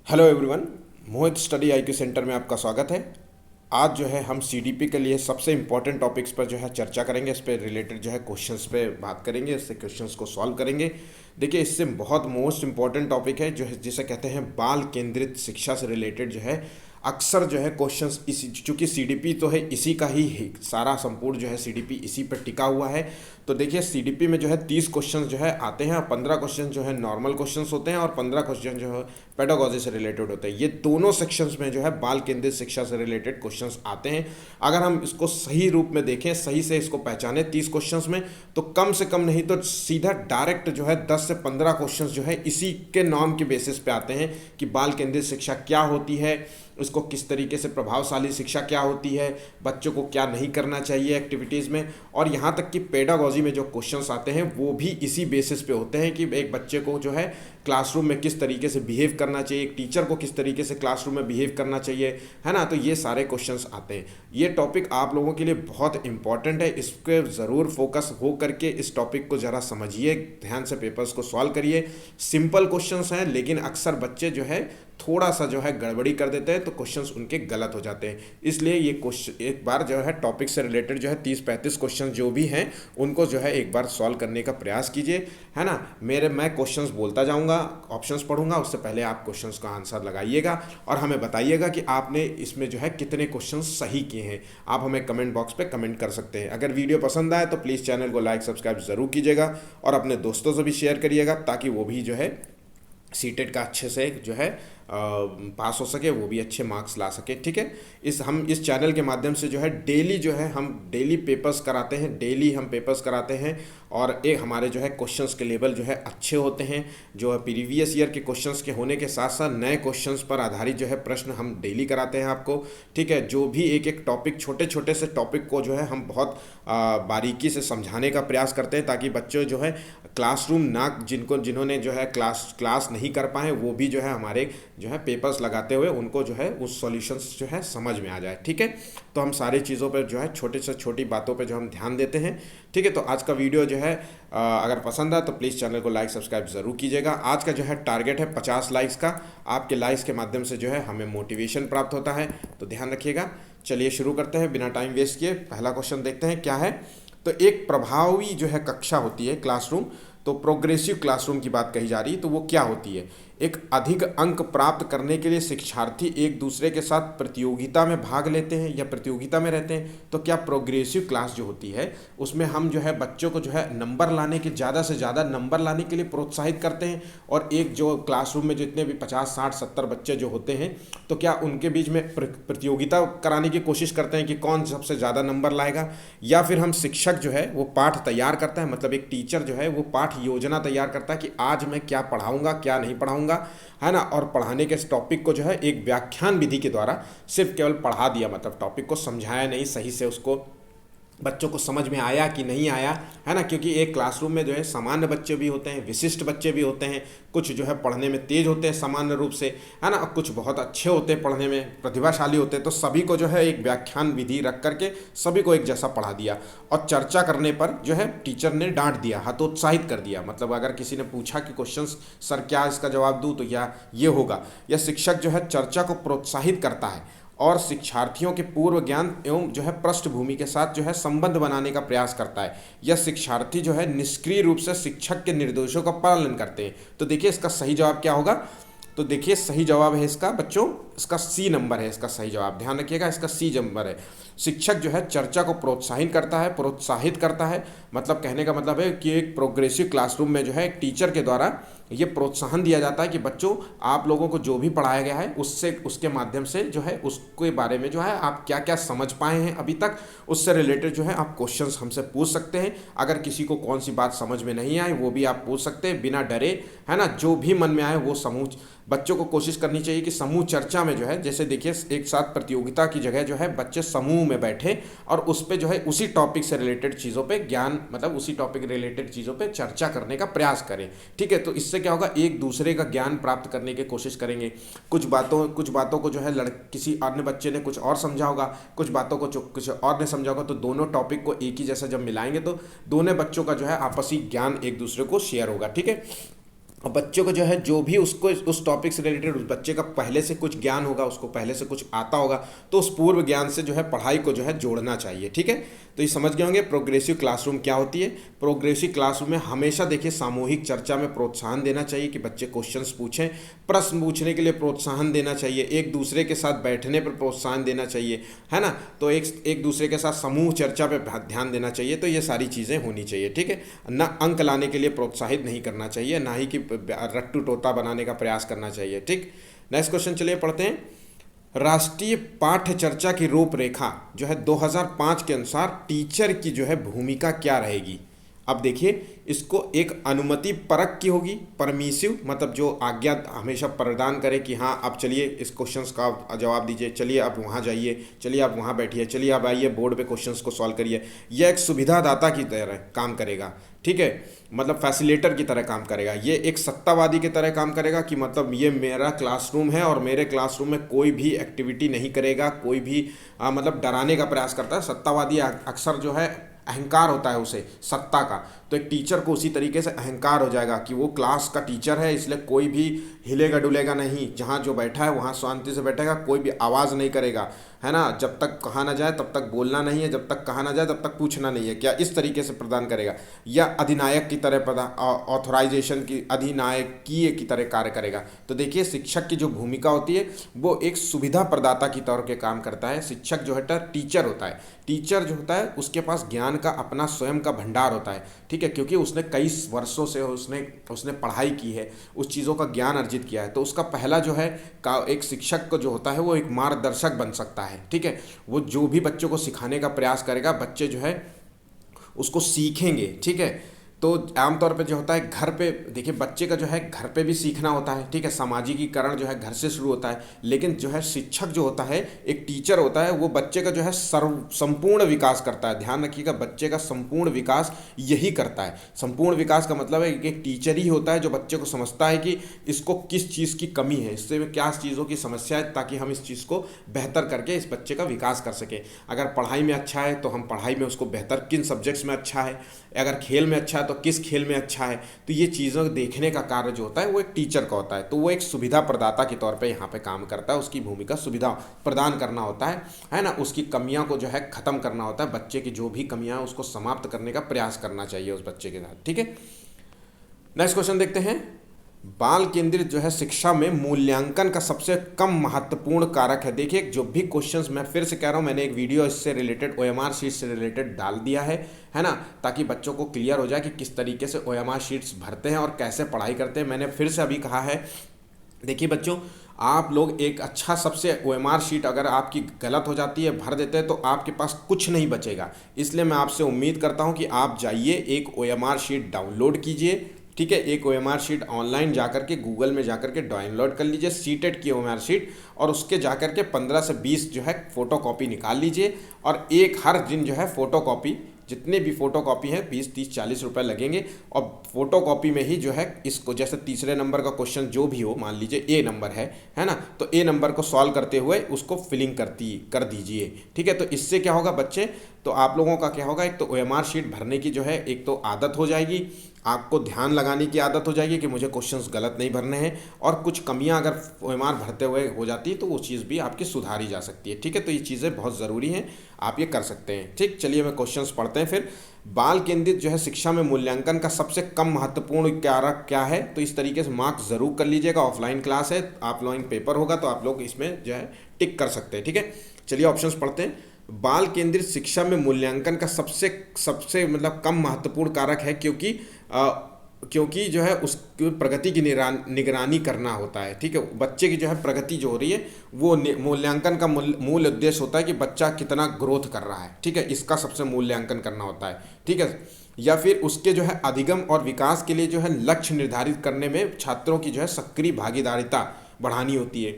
Hello everyone. Mohit study IQ centre में आपका स्वागत है। आज जो है हम सीडीपी के लिए सबसे इम्पोर्टेंट टॉपिक्स पर जो है चर्चा करेंगे। इस पे रिलेटेड जो है क्वेश्चंस पे बात करेंगे, इससे क्वेश्चंस को सॉल्व करेंगे। देखिए, इससे बहुत मोस्ट इम्पॉर्टेंट टॉपिक है जो है जिसे कहते हैं बाल केंद्रित शिक्षा से रिलेटेड जो है अक्सर जो है क्वेश्चंस इसी, चूँकि सीडीपी तो है इसी का ही है, सारा संपूर्ण जो है सीडीपी इसी पर टिका हुआ है। तो देखिए, सीडीपी में जो है 30 क्वेश्चन जो है आते हैं और 15 क्वेश्चन जो है नॉर्मल क्वेश्चंस होते हैं और 15 क्वेश्चन जो है पेडागोजी से रिलेटेड होते हैं। ये दोनों सेक्शंस में जो है बाल केंद्रित शिक्षा से रिलेटेड क्वेश्चंस आते हैं। अगर हम इसको सही रूप में देखें, सही से इसको पहचाने 30 क्वेश्चंस में, तो कम से कम नहीं तो सीधा डायरेक्ट जो है 10 से 15 क्वेश्चंस जो है इसी के नाम के बेसिस पे आते हैं कि बाल केंद्रित शिक्षा क्या होती है, इसको किस तरीके से प्रभावशाली शिक्षा क्या होती है, बच्चों को क्या नहीं करना चाहिए एक्टिविटीज़ में। और यहाँ तक कि पेडागोजी में जो क्वेश्चंस आते हैं वो भी इसी बेसिस पे होते हैं कि एक बच्चे को जो है क्लासरूम में किस तरीके से बिहेव करना चाहिए, एक टीचर को किस तरीके से क्लासरूम में बिहेव करना चाहिए, है ना। तो ये सारे क्वेश्चंस आते हैं। ये टॉपिक आप लोगों के लिए बहुत इंपॉर्टेंट है, इस पर ज़रूर फोकस हो करके इस टॉपिक को ज़रा समझिए, ध्यान से पेपर्स को सॉल्व करिए। सिंपल क्वेश्चंस हैं लेकिन अक्सर बच्चे जो है थोड़ा सा जो है गड़बड़ी कर देते हैं तो क्वेश्चंस उनके गलत हो जाते हैं। इसलिए ये क्वेश्चन एक बार जो है टॉपिक से रिलेटेड जो है 30-35 क्वेश्चन जो भी हैं उनको जो है एक बार सॉल्व करने का प्रयास कीजिए, है ना। मैं क्वेश्चंस बोलता जाऊंगा, ऑप्शंस पढ़ूंगा, उससे पहले आप क्वेश्चंस का आंसर लगाइएगा और हमें बताइएगा कि आपने इसमें जो है कितने क्वेश्चन सही किए हैं। आप हमें कमेंट बॉक्स पे कमेंट कर सकते हैं। अगर वीडियो पसंद आए तो प्लीज़ चैनल को लाइक सब्सक्राइब ज़रूर कीजिएगा और अपने दोस्तों से भी शेयर करिएगा ताकि वो भी जो है सीटेट का अच्छे से जो है पास हो सके, वो भी अच्छे मार्क्स ला सके। ठीक है, हम इस चैनल के माध्यम से जो है डेली जो है हम डेली पेपर्स कराते हैं, डेली हम पेपर्स कराते हैं और एक हमारे जो है क्वेश्चंस के लेवल जो है अच्छे होते हैं। जो है प्रीवियस ईयर के क्वेश्चंस के होने के साथ साथ नए क्वेश्चंस पर आधारित जो है प्रश्न हम डेली कराते हैं आपको। ठीक है, जो भी एक एक टॉपिक, छोटे छोटे से टॉपिक को जो है हम बहुत बारीकी से समझाने का प्रयास करते हैं ताकि बच्चे जो है क्लासरूम ना जिन्होंने जो है क्लास नहीं कर पाए वो भी जो है हमारे जो है पेपर्स लगाते हुए उनको जो है उस सॉल्यूशंस जो है समझ में आ जाए। ठीक है, तो हम सारी चीज़ों पर जो है छोटे से छोटी बातों पर जो हम ध्यान देते हैं। ठीक है, तो आज का वीडियो जो है अगर पसंद आए तो प्लीज़ चैनल को लाइक सब्सक्राइब ज़रूर कीजिएगा। आज का जो है टारगेट है 50 लाइक्स का। आपके लाइक्स के माध्यम से जो है हमें मोटिवेशन प्राप्त होता है, तो ध्यान रखिएगा। चलिए शुरू करते हैं बिना टाइम वेस्ट किए। पहला क्वेश्चन देखते हैं क्या है। तो एक प्रभावी जो है कक्षा होती है क्लासरूम, तो प्रोग्रेसिव क्लासरूम की बात कही जा रही है, तो वो क्या होती है। एक अधिक अंक प्राप्त करने के लिए शिक्षार्थी एक दूसरे के साथ प्रतियोगिता में भाग लेते हैं या प्रतियोगिता में रहते हैं। तो क्या प्रोग्रेसिव क्लास जो होती है उसमें हम जो है बच्चों को जो है नंबर लाने के ज़्यादा से ज़्यादा नंबर लाने के लिए प्रोत्साहित करते हैं और एक जो क्लासरूम में जितने भी 50, 60, 70 बच्चे जो होते हैं तो क्या उनके बीच में प्रतियोगिता कराने की कोशिश करते हैं कि कौन सबसे ज़्यादा नंबर लाएगा। या फिर हम शिक्षक जो है वो पाठ तैयार करता है, मतलब एक टीचर जो है वो पाठ योजना तैयार करता है कि आज मैं क्या पढ़ाऊँगा क्या नहीं पढ़ाऊँगा, है ना। और पढ़ाने के टॉपिक को जो है एक व्याख्यान विधि के द्वारा सिर्फ केवल पढ़ा दिया, मतलब टॉपिक को समझाया नहीं, सही से उसको बच्चों को समझ में आया कि नहीं आया, है ना। क्योंकि एक क्लासरूम में जो है सामान्य बच्चे भी होते हैं, विशिष्ट बच्चे भी होते हैं, कुछ जो है पढ़ने में तेज होते हैं सामान्य रूप से, है ना, कुछ बहुत अच्छे होते हैं पढ़ने में, प्रतिभाशाली होते हैं। तो सभी को जो है एक व्याख्यान विधि रख करके सभी को एक जैसा पढ़ा दिया और चर्चा करने पर जो है टीचर ने डांट दिया, हतोत्साहित कर दिया। मतलब अगर किसी ने पूछा कि क्वेश्चन सर क्या इसका जवाब दूँ, तो या ये होगा। या शिक्षक जो है चर्चा को प्रोत्साहित करता है और शिक्षार्थियों के पूर्व ज्ञान एवं जो है पृष्ठभूमि के साथ जो है संबंध बनाने का प्रयास करता है। या शिक्षार्थी जो है निष्क्रिय रूप से शिक्षक के निर्देशों का पालन करते हैं। तो देखिए इसका सही जवाब क्या होगा। तो देखिए सही जवाब है इसका बच्चों, इसका सी नंबर है इसका सही जवाब, ध्यान रखिएगा इसका सी नंबर है। शिक्षक जो है चर्चा को प्रोत्साहित करता है, मतलब कहने का मतलब है कि एक प्रोग्रेसिव क्लासरूम में जो है एक टीचर के द्वारा ये प्रोत्साहन दिया जाता है कि बच्चों आप लोगों को जो भी पढ़ाया गया है उसके माध्यम से जो है उसके बारे में जो है आप क्या क्या समझ पाए हैं अभी तक, उससे रिलेटेड जो है आप क्वेश्चंस हमसे पूछ सकते हैं। अगर किसी को कौन सी बात समझ में नहीं आए वो भी आप पूछ सकते हैं बिना डरे, है ना। जो भी मन में आए वो समूह बच्चों को कोशिश करनी चाहिए कि समूह चर्चा में जो है, जैसे देखिए एक साथ प्रतियोगिता की जगह जो है बच्चे समूह में बैठे और उस पे जो है उसी टॉपिक से रिलेटेड चीज़ों पे ज्ञान, मतलब उसी टॉपिक रिलेटेड चीज़ों पे चर्चा करने का प्रयास करें। ठीक है, तो इससे क्या होगा, एक दूसरे का ज्ञान प्राप्त करने की कोशिश करेंगे। कुछ बातों को जो है किसी अन्य बच्चे ने कुछ और समझा होगा, कुछ बातों को कुछ और ने समझा होगा, तो दोनों टॉपिक को एक ही जैसा जब मिलाएंगे तो दोनों बच्चों का जो है आपसी ज्ञान एक दूसरे को शेयर होगा। ठीक है, और बच्चों को जो है जो भी उसको उस टॉपिक से रिलेटेड उस बच्चे का पहले से कुछ ज्ञान होगा, उसको पहले से कुछ आता होगा, तो उस पूर्व ज्ञान से जो है पढ़ाई को जो है जोड़ना चाहिए। ठीक है, तो ये समझ गए होंगे प्रोग्रेसिव क्लासरूम क्या होती है। प्रोग्रेसिव क्लासरूम में हमेशा देखिए सामूहिक चर्चा में प्रोत्साहन देना चाहिए कि बच्चे क्वेश्चंस पूछें, प्रश्न पूछने के लिए प्रोत्साहन देना चाहिए, एक दूसरे के साथ बैठने पर प्रोत्साहन देना चाहिए, है ना। तो एक दूसरे के साथ समूह चर्चा पे ध्यान देना चाहिए। तो ये सारी चीज़ें होनी चाहिए। ठीक है, ना अंक लाने के लिए प्रोत्साहित नहीं करना चाहिए, ना ही कि रट्टू तोता बनाने का प्रयास करना चाहिए। ठीक, नेक्स्ट क्वेश्चन चलिए पढ़ते हैं। राष्ट्रीय पाठ्य चर्चा की रूपरेखा जो है 2005 के अनुसार टीचर की जो है भूमिका क्या रहेगी। अब देखिए, इसको एक अनुमति परक की होगी, परमिसिव, मतलब जो आज्ञा हमेशा प्रदान करे कि हाँ अब चलिए इस क्वेश्चंस का जवाब दीजिए, चलिए आप वहाँ जाइए, चलिए आप वहाँ बैठिए, चलिए आप आइए बोर्ड पे क्वेश्चंस को सॉल्व करिए। यह एक सुविधादाता की तरह काम करेगा। ठीक है, मतलब फैसिलेटर की तरह काम करेगा। ये एक सत्तावादी की तरह काम करेगा कि मतलब ये मेरा क्लासरूम है और मेरे क्लासरूम में कोई भी एक्टिविटी नहीं करेगा, कोई भी मतलब डराने का प्रयास करता है। सत्तावादी अक्सर जो है अहंकार होता है उसे सत्ता का, तो एक टीचर को उसी तरीके से अहंकार हो जाएगा कि वो क्लास का टीचर है, इसलिए कोई भी हिलेगा डुलेगा नहीं, जहाँ जो बैठा है वहाँ शांति से बैठेगा, कोई भी आवाज़ नहीं करेगा, है ना। जब तक कहा ना जाए तब तक बोलना नहीं है, जब तक कहा ना जाए तब तक पूछना नहीं है, क्या इस तरीके से प्रदान करेगा। या अधिनायक की तरह ऑथराइजेशन की अधिनायकीय की तरह कार्य करेगा। तो देखिए, शिक्षक की जो भूमिका होती है वो एक सुविधा प्रदाता की तौर पे काम करता है। शिक्षक जो है टीचर होता है, टीचर जो होता है उसके पास ज्ञान का अपना स्वयं का भंडार होता है। ठीक है, क्योंकि उसने कई वर्षों से उसने पढ़ाई की है, उस चीज़ों का ज्ञान अर्जित किया है। तो उसका पहला जो है एक शिक्षक को जो होता है वो एक मार्गदर्शक बन सकता है। ठीक है, वो जो भी बच्चों को सिखाने का प्रयास करेगा, बच्चे जो है उसको सीखेंगे। ठीक है, तो आमतौर पे जो होता है घर पे देखिए, बच्चे का जो है घर पे भी सीखना होता है। ठीक है, सामाजिकीकरण जो है घर से शुरू होता है, लेकिन जो है शिक्षक जो होता है, एक टीचर होता है, वो बच्चे का जो है संपूर्ण विकास करता है। ध्यान रखिएगा, बच्चे का संपूर्ण विकास यही करता है। संपूर्ण विकास का मतलब है कि एक टीचर ही होता है जो बच्चे को समझता है कि इसको किस चीज़ की कमी है, इससे क्या चीज़ों की समस्या है, ताकि हम इस चीज़ को बेहतर करके इस बच्चे का विकास कर सकें। अगर पढ़ाई में अच्छा है तो हम पढ़ाई में उसको बेहतर, किन सब्जेक्ट्स में अच्छा है, अगर खेल में अच्छा है तो किस खेल में अच्छा है। तो ये चीज़ों देखने का कार्य जो होता है वो एक टीचर का होता है। तो वो एक सुविधा प्रदाता के तौर पे यहाँ पे काम करता है। उसकी भूमिका सुविधा प्रदान करना होता है ना। उसकी कमियां को जो है ख़त्म करना होता है, बच्चे की जो भी कमियां हैं उसको समाप्त करने का प्रयास करना चाहिए उस बच्चे के साथ। ठीक है, नेक्स्ट क्वेश्चन देखते हैं। बाल केंद्रित जो है शिक्षा में मूल्यांकन का सबसे कम महत्वपूर्ण कारक है। देखिए, जो भी क्वेश्चंस, मैं फिर से कह रहा हूँ, मैंने एक वीडियो इससे रिलेटेड OMR शीट से रिलेटेड डाल दिया है ना, ताकि बच्चों को क्लियर हो जाए कि किस तरीके से OMR शीट्स भरते हैं और कैसे पढ़ाई करते हैं। मैंने फिर से अभी कहा है, देखिए बच्चों, आप लोग एक अच्छा सबसे OMR शीट अगर आपकी गलत हो जाती है, भर देते हैं, तो आपके पास कुछ नहीं बचेगा। इसलिए मैं आपसे उम्मीद करता हूं कि आप जाइए, एक OMR शीट डाउनलोड कीजिए। ठीक है, एक OMR शीट ऑनलाइन जाकर के गूगल में जाकर के डाउनलोड कर लीजिए, सीटेट की OMR शीट, और उसके जाकर के 15 से 20 जो है फ़ोटो कॉपी निकाल लीजिए। और एक हर दिन जो है फ़ोटो कॉपी, जितने भी फ़ोटो कॉपी हैं 20, 30, 40 रुपये लगेंगे। और फ़ोटो कॉपी में ही जो है इसको, जैसे तीसरे नंबर का क्वेश्चन जो भी हो, मान लीजिए A नंबर है ना, तो A नंबर को सॉल्व करते हुए उसको फिलिंग कर दीजिए। ठीक है, तो इससे क्या होगा बच्चे, तो आप लोगों का क्या होगा, एक तो OMR शीट भरने की जो है एक तो आदत हो जाएगी, आपको ध्यान लगाने की आदत हो जाएगी कि मुझे क्वेश्चंस गलत नहीं भरने हैं, और कुछ कमियां अगर OMR भरते हुए हो जाती है तो वो चीज़ भी आपकी सुधारी जा सकती है। ठीक है, तो ये चीज़ें बहुत ज़रूरी हैं, आप ये कर सकते हैं। ठीक, चलिए मैं क्वेश्चंस पढ़ते हैं फिर। बाल केंद्रित जो है शिक्षा में मूल्यांकन का सबसे कम महत्वपूर्ण कारक क्या है। तो इस तरीके से मार्क्स ज़रूर कर लीजिएगा। ऑफलाइन क्लास है, ऑफलाइन पेपर होगा, तो आप लोग इसमें जो है टिक कर सकते हैं। ठीक है, चलिए ऑप्शंस पढ़ते हैं। बाल केंद्रित शिक्षा में मूल्यांकन का सबसे मतलब कम महत्वपूर्ण कारक है, क्योंकि जो है उसकी प्रगति की निगरानी करना होता है। ठीक है, बच्चे की जो है प्रगति जो हो रही है, वो मूल्यांकन का मूल उद्देश्य होता है कि बच्चा कितना ग्रोथ कर रहा है। ठीक है, इसका सबसे मूल्यांकन करना होता है। ठीक है, या फिर उसके जो है अधिगम और विकास के लिए जो है लक्ष्य निर्धारित करने में छात्रों की जो है सक्रिय भागीदारिता बढ़ानी होती है,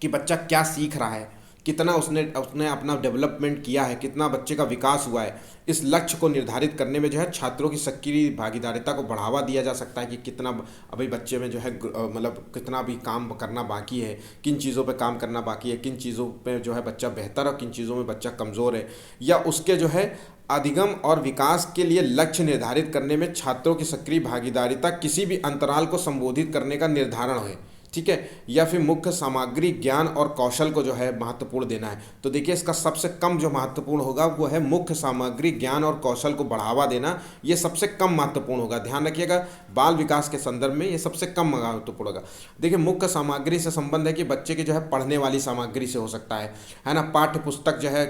कि बच्चा क्या सीख रहा है, कितना उसने अपना डेवलपमेंट किया है, कितना बच्चे का विकास हुआ है। इस लक्ष्य को निर्धारित करने में जो है छात्रों की सक्रिय भागीदारिता को बढ़ावा दिया जा सकता है, कि कितना अभी बच्चे में जो है मतलब कितना भी काम करना बाकी है, किन चीज़ों पे काम करना बाकी है, किन चीज़ों पे जो है बच्चा बेहतर है और किन चीज़ों में बच्चा कमज़ोर है। या उसके जो है अधिगम और विकास के लिए लक्ष्य निर्धारित करने में छात्रों की सक्रिय भागीदारिता किसी भी अंतराल को संबोधित करने का निर्धारण है, ठीक है, या फिर मुख्य सामग्री ज्ञान और कौशल को जो है महत्वपूर्ण देना है। तो देखिए इसका सबसे कम जो महत्वपूर्ण होगा वो है मुख्य सामग्री ज्ञान और कौशल को बढ़ावा देना, ये सबसे कम महत्वपूर्ण होगा। ध्यान रखिएगा, बाल विकास के संदर्भ में ये सबसे कम महत्वपूर्ण होगा। देखिए मुख्य सामग्री से संबंध है कि बच्चे की जो है पढ़ने वाली सामग्री से हो सकता है ना, पाठ्य पुस्तक जो है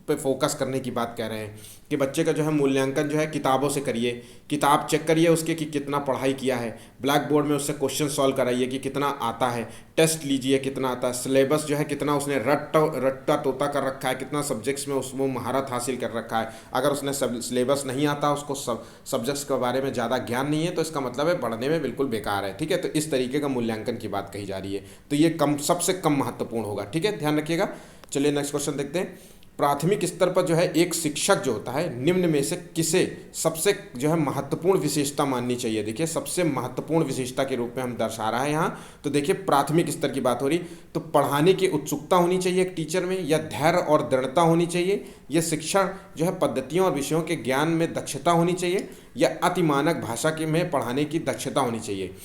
पे फोकस करने की बात कह रहे हैं कि बच्चे का जो है मूल्यांकन जो है किताबों से करिए, किताब चेक करिए उसके कि कितना पढ़ाई किया है, ब्लैक बोर्ड में उससे क्वेश्चन सॉल्व कराइए कि कितना आता है, टेस्ट लीजिए कितना आता है, सिलेबस जो है कितना उसने रट्टा तोता कर रखा है, कितना सब्जेक्ट्स में उसको महारत हासिल कर रखा है। अगर उसने सिलेबस नहीं आता, उसको सब्जेक्ट्स के बारे में ज़्यादा ज्ञान नहीं है, तो इसका मतलब है पढ़ने में बिल्कुल बेकार है, ठीक है। तो इस तरीके का मूल्यांकन की बात कही जा रही है, तो ये सबसे कम महत्वपूर्ण होगा, ठीक है, ध्यान रखिएगा। चलिए नेक्स्ट क्वेश्चन देखते हैं। प्राथमिक स्तर पर जो है एक शिक्षक जो होता है निम्न में से किसे सबसे जो है महत्वपूर्ण विशेषता माननी चाहिए। देखिए सबसे महत्वपूर्ण विशेषता के रूप में हम दर्शा रहा है यहाँ। तो देखिए प्राथमिक स्तर की बात हो रही, तो पढ़ाने की उत्सुकता होनी चाहिए एक टीचर में, या धैर्य और दृढ़ता होनी चाहिए, या शिक्षण जो है पद्धतियों और विषयों के ज्ञान में दक्षता होनी चाहिए, या अति मानक भाषा के में पढ़ाने की दक्षता होनी चाहिए।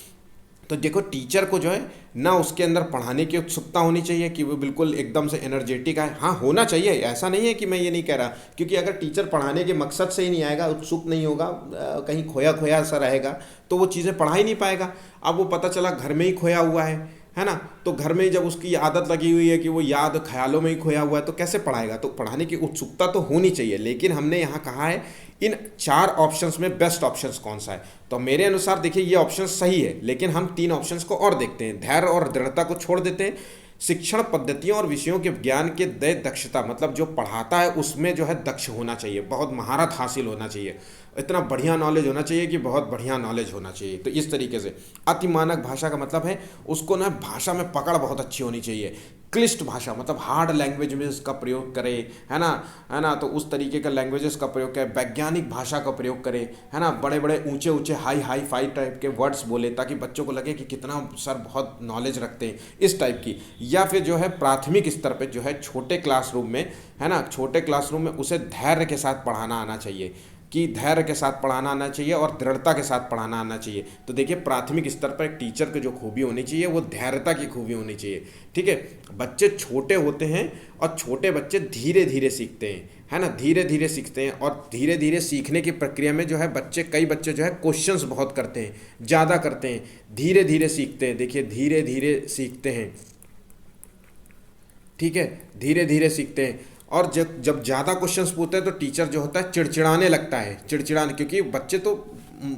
तो देखो टीचर को जो है ना उसके अंदर पढ़ाने की उत्सुकता होनी चाहिए कि वो बिल्कुल एकदम से एनर्जेटिक है, हाँ होना चाहिए, ऐसा नहीं है कि मैं ये नहीं कह रहा, क्योंकि अगर टीचर पढ़ाने के मकसद से ही नहीं आएगा, उत्सुक नहीं होगा, कहीं खोया खोया सा रहेगा, तो वो चीज़ें पढ़ा ही नहीं पाएगा। अब वो पता चला घर में ही खोया हुआ है ना, तो घर में जब उसकी आदत लगी हुई है कि वो याद ख्यालों में ही खोया हुआ है, तो कैसे पढ़ाएगा। तो पढ़ाने की उत्सुकता तो होनी चाहिए, लेकिन हमने यहाँ कहा है इन 4 ऑप्शंस में बेस्ट ऑप्शंस कौन सा है। तो मेरे अनुसार देखिए ये ऑप्शन सही है, लेकिन हम 3 ऑप्शंस को और देखते हैं। धैर्य और दृढ़ता को छोड़ देते हैं, शिक्षण पद्धतियों और विषयों के ज्ञान के दक्षता, मतलब जो पढ़ाता है उसमें जो है दक्ष होना चाहिए, बहुत महारत हासिल होना चाहिए, इतना बढ़िया नॉलेज होना चाहिए कि बहुत बढ़िया नॉलेज होना चाहिए। तो इस तरीके से अति मानक भाषा का मतलब है उसको ना भाषा में पकड़ बहुत अच्छी होनी चाहिए, क्लिष्ट भाषा मतलब हार्ड लैंग्वेज में इसका प्रयोग करे, है ना, तो उस तरीके का लैंग्वेजेस का प्रयोग करे, वैज्ञानिक भाषा का प्रयोग करे, है ना, बड़े बड़े ऊंचे ऊंचे हाई फाई टाइप के वर्ड्स बोले, ताकि बच्चों को लगे कि कितना सर बहुत नॉलेज रखते हैं, इस टाइप की। या फिर जो है प्राथमिक स्तर पे जो है छोटे क्लासरूम में, है ना, छोटे क्लासरूम में उसे धैर्य के साथ पढ़ाना आना चाहिए, कि धैर्य के साथ पढ़ाना आना चाहिए और दृढ़ता के साथ पढ़ाना आना चाहिए। तो देखिए प्राथमिक स्तर पर एक टीचर की जो खूबी होनी चाहिए वो धैर्यता की खूबी होनी चाहिए, ठीक है। बच्चे छोटे होते हैं और छोटे बच्चे धीरे धीरे सीखते हैं, है ना, धीरे धीरे सीखते हैं, और धीरे धीरे सीखने की प्रक्रिया में जो है कई बच्चे जो है क्वेश्चंस बहुत करते हैं, ज़्यादा करते हैं, धीरे धीरे सीखते हैं। देखिए धीरे धीरे सीखते हैं, ठीक है, धीरे धीरे सीखते हैं। और जब ज़्यादा क्वेश्चंस पूछते हैं तो टीचर जो होता है चिड़चिड़ाने लगता है, क्योंकि